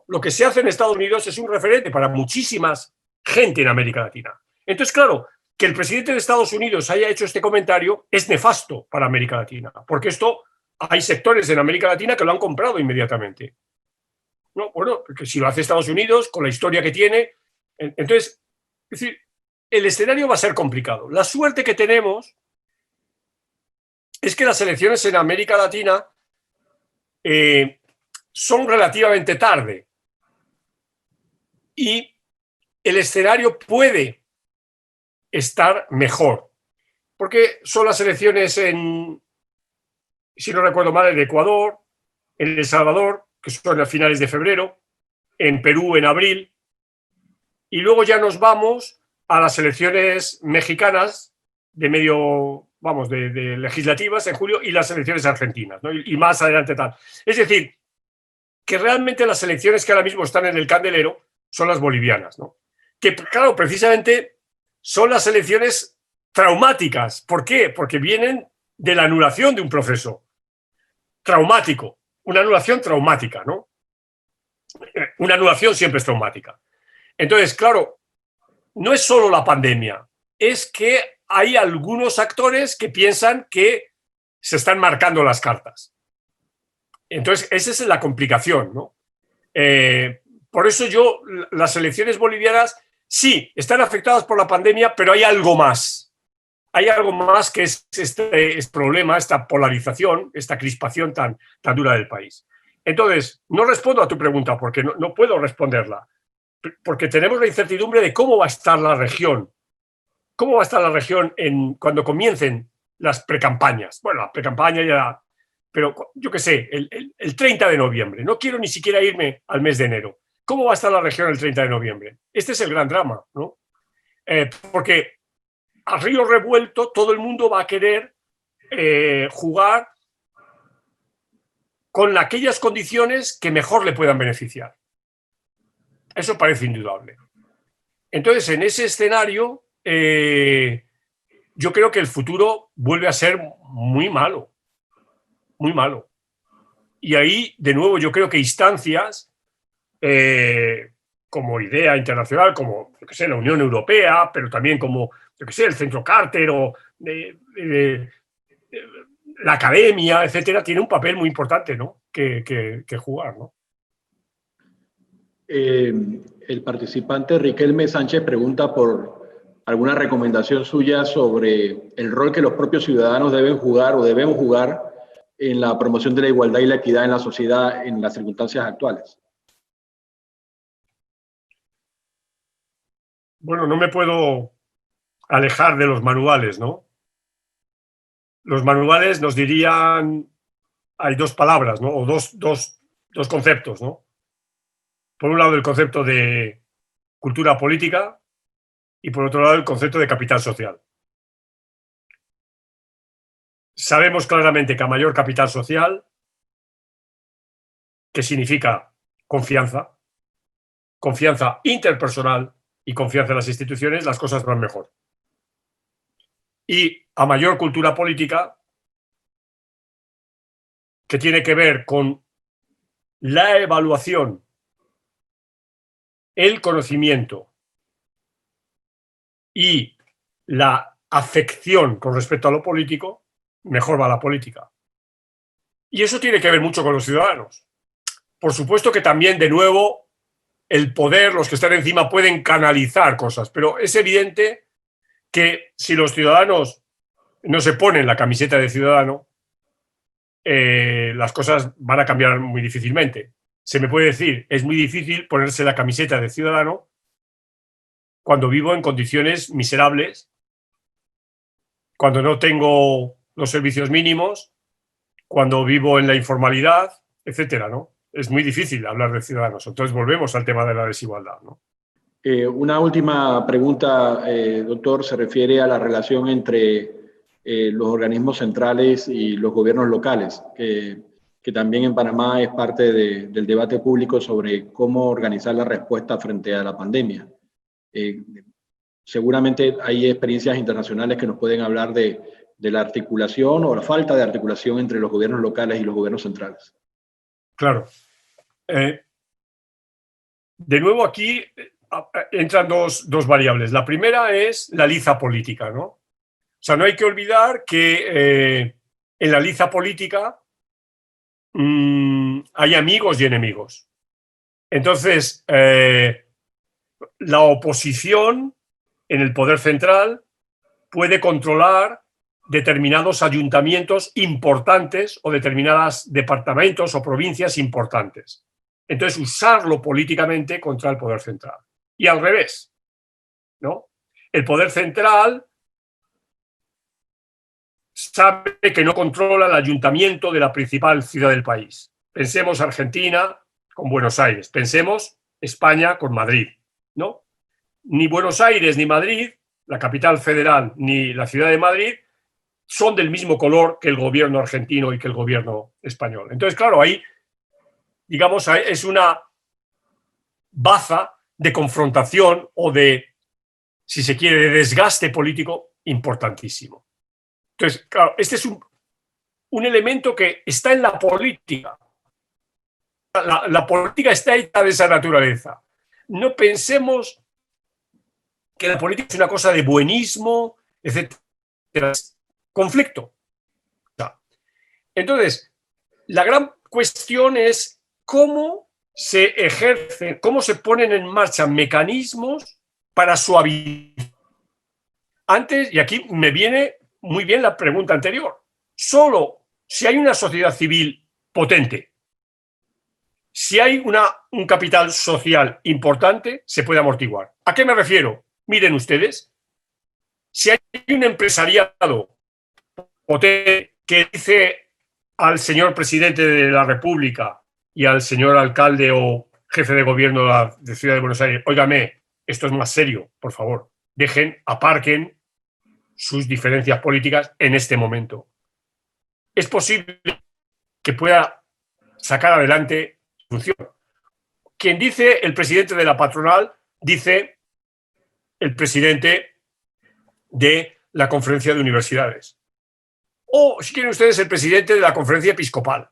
Lo que se hace en Estados Unidos es un referente para muchísimas gente en América Latina. Entonces, claro, que el presidente de Estados Unidos haya hecho este comentario es nefasto para América Latina, porque esto hay sectores en América Latina que lo han comprado inmediatamente. No, bueno, porque si lo hace Estados Unidos, con la historia que tiene, entonces, es decir, el escenario va a ser complicado. La suerte que tenemos es que las elecciones en América Latina son relativamente tarde. Y el escenario puede estar mejor, porque son las elecciones en, si no recuerdo mal, en Ecuador, en El Salvador, que son a finales de febrero, en Perú en abril, y luego ya nos vamos a las elecciones mexicanas de de legislativas en julio y las elecciones argentinas, ¿no? Y más adelante tal. Es decir, que realmente las elecciones que ahora mismo están en el candelero son las bolivianas, ¿no? Que, claro, precisamente son las elecciones traumáticas. ¿Por qué? Porque vienen de la anulación de un proceso traumático, una anulación traumática, ¿no? Una anulación siempre es traumática. Entonces, claro, no es solo la pandemia, es que hay algunos actores que piensan que se están marcando las cartas. Entonces, esa es la complicación, ¿no? Por eso las elecciones bolivianas sí están afectadas por la pandemia, pero hay algo más. Hay algo más que es este problema, esta polarización, esta crispación tan dura del país. Entonces, no respondo a tu pregunta porque no puedo responderla, porque tenemos la incertidumbre de cómo va a estar la región. ¿Cómo va a estar la región cuando comiencen las precampañas? Bueno, la precampaña ya... Pero yo qué sé, el 30 de noviembre. No quiero ni siquiera irme al mes de enero. ¿Cómo va a estar la región el 30 de noviembre? Este es el gran drama, ¿no? Porque a río revuelto todo el mundo va a querer jugar con aquellas condiciones que mejor le puedan beneficiar. Eso parece indudable. Entonces, en ese escenario, yo creo que el futuro vuelve a ser muy malo. Muy malo. Y ahí, de nuevo, yo creo que instancias como idea internacional, como yo que sé, la Unión Europea, pero también como yo que sé, el Centro Carter o la academia, etcétera, tiene un papel muy importante, ¿no? que jugar, ¿no? El participante Riquelme Sánchez pregunta por alguna recomendación suya sobre el rol que los propios ciudadanos deben jugar o debemos jugar en la promoción de la igualdad y la equidad en la sociedad en las circunstancias actuales. Bueno, no me puedo alejar de los manuales, ¿no? Los manuales nos dirían, hay dos palabras, ¿no? O dos conceptos, ¿no? Por un lado, el concepto de cultura política y por otro lado, el concepto de capital social. Sabemos claramente que a mayor capital social, que significa confianza interpersonal y confianza en las instituciones, las cosas van mejor. Y a mayor cultura política, que tiene que ver con la evaluación, el conocimiento y la afección con respecto a lo político, mejor va la política. Y eso tiene que ver mucho con los ciudadanos. Por supuesto que también, de nuevo, el poder, los que están encima, pueden canalizar cosas, pero es evidente que si los ciudadanos no se ponen la camiseta de ciudadano, las cosas van a cambiar muy difícilmente. Se me puede decir, es muy difícil ponerse la camiseta de ciudadano cuando vivo en condiciones miserables, cuando no tengo los servicios mínimos, cuando vivo en la informalidad, etcétera, ¿no? Es muy difícil hablar de ciudadanos. Entonces volvemos al tema de la desigualdad, ¿no? Una última pregunta, doctor, se refiere a la relación entre los organismos centrales y los gobiernos locales, que también en Panamá es parte del debate público sobre cómo organizar la respuesta frente a la pandemia. Seguramente hay experiencias internacionales que nos pueden hablar de la articulación o la falta de articulación entre los gobiernos locales y los gobiernos centrales. Claro. De nuevo aquí entran dos variables. La primera es la liza política, ¿no? O sea, no hay que olvidar que en la liza política hay amigos y enemigos. Entonces, la oposición en el poder central puede controlar determinados ayuntamientos importantes o determinados departamentos o provincias importantes. Entonces, usarlo políticamente contra el poder central. Y al revés, ¿no? El poder central sabe que no controla el ayuntamiento de la principal ciudad del país. Pensemos Argentina con Buenos Aires, pensemos España con Madrid, ¿no? Ni Buenos Aires ni Madrid, la capital federal, ni la ciudad de Madrid son del mismo color que el gobierno argentino y que el gobierno español. Entonces, claro, ahí, digamos, es una baza de confrontación o de, si se quiere, de desgaste político importantísimo. Entonces, claro, este es un elemento que está en la política. La política está hecha de esa naturaleza. No pensemos que la política es una cosa de buenismo, etc. Conflicto. Entonces, la gran cuestión es cómo se ejercen, cómo se ponen en marcha mecanismos para suavizar. Antes, y aquí me viene muy bien la pregunta anterior, solo si hay una sociedad civil potente, si hay un capital social importante, se puede amortiguar. ¿A qué me refiero? Miren ustedes, si hay un empresariado potente que dice al señor presidente de la República y al señor alcalde o jefe de gobierno de Ciudad de Buenos Aires, óigame, esto es más serio, por favor, aparquen sus diferencias políticas en este momento. Es posible que pueda sacar adelante función. Quien dice el presidente de la patronal, dice el presidente de la conferencia de universidades. O, si quieren ustedes, el presidente de la conferencia episcopal.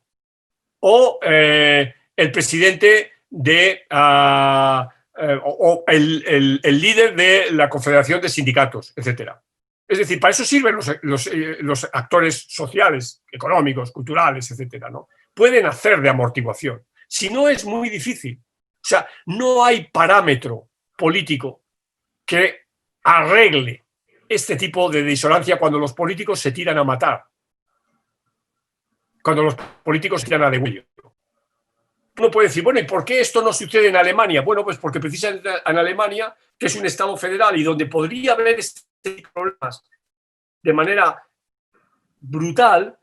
O el presidente de... o el líder de la confederación de sindicatos, etcétera. Es decir, para eso sirven los actores sociales, económicos, culturales, etcétera, ¿no? Pueden hacer de amortiguación. Si no, es muy difícil. O sea, no hay parámetro político que arregle este tipo de disonancia cuando los políticos se tiran a matar. Cuando los políticos se tiran a degüello. Uno puede decir, bueno, ¿y por qué esto no sucede en Alemania? Bueno, pues porque precisamente en Alemania, que es un Estado federal y donde podría haber problemas de manera brutal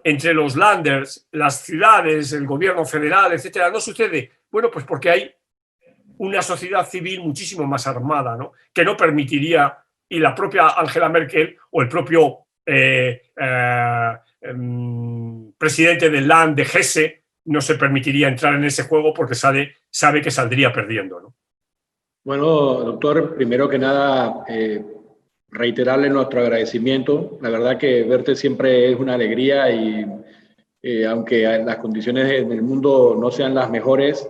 entre los Länders, las ciudades, el gobierno federal, etcétera, no sucede. Bueno, pues porque hay una sociedad civil muchísimo más armada, ¿no? Que no permitiría, y la propia Angela Merkel o el propio presidente del Land de Hesse no se permitiría entrar en ese juego porque sabe que saldría perdiendo, ¿no? Bueno, doctor, primero que nada, reiterarle nuestro agradecimiento. La verdad que verte siempre es una alegría y aunque las condiciones en el mundo no sean las mejores,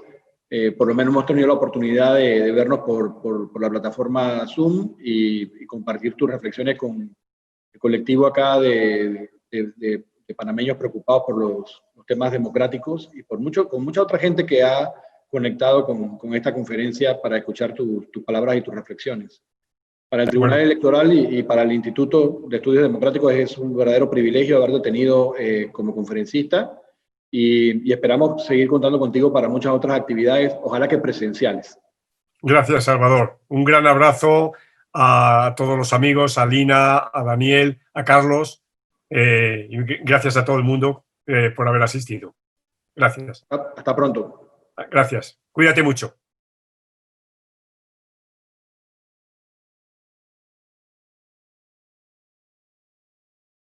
por lo menos hemos tenido la oportunidad de vernos por la plataforma Zoom y compartir tus reflexiones con el colectivo acá de panameños preocupados por los temas democráticos y con mucha otra gente que ha conectado con esta conferencia para escuchar tus palabras y tus reflexiones. Para el Tribunal Electoral y para el Instituto de Estudios Democráticos es un verdadero privilegio haberte tenido como conferencista y esperamos seguir contando contigo para muchas otras actividades, ojalá que presenciales. Gracias, Salvador. Un gran abrazo a todos los amigos, a Lina, a Daniel, a Carlos, y gracias a todo el mundo por haber asistido. Gracias. Hasta pronto. Gracias. Cuídate mucho.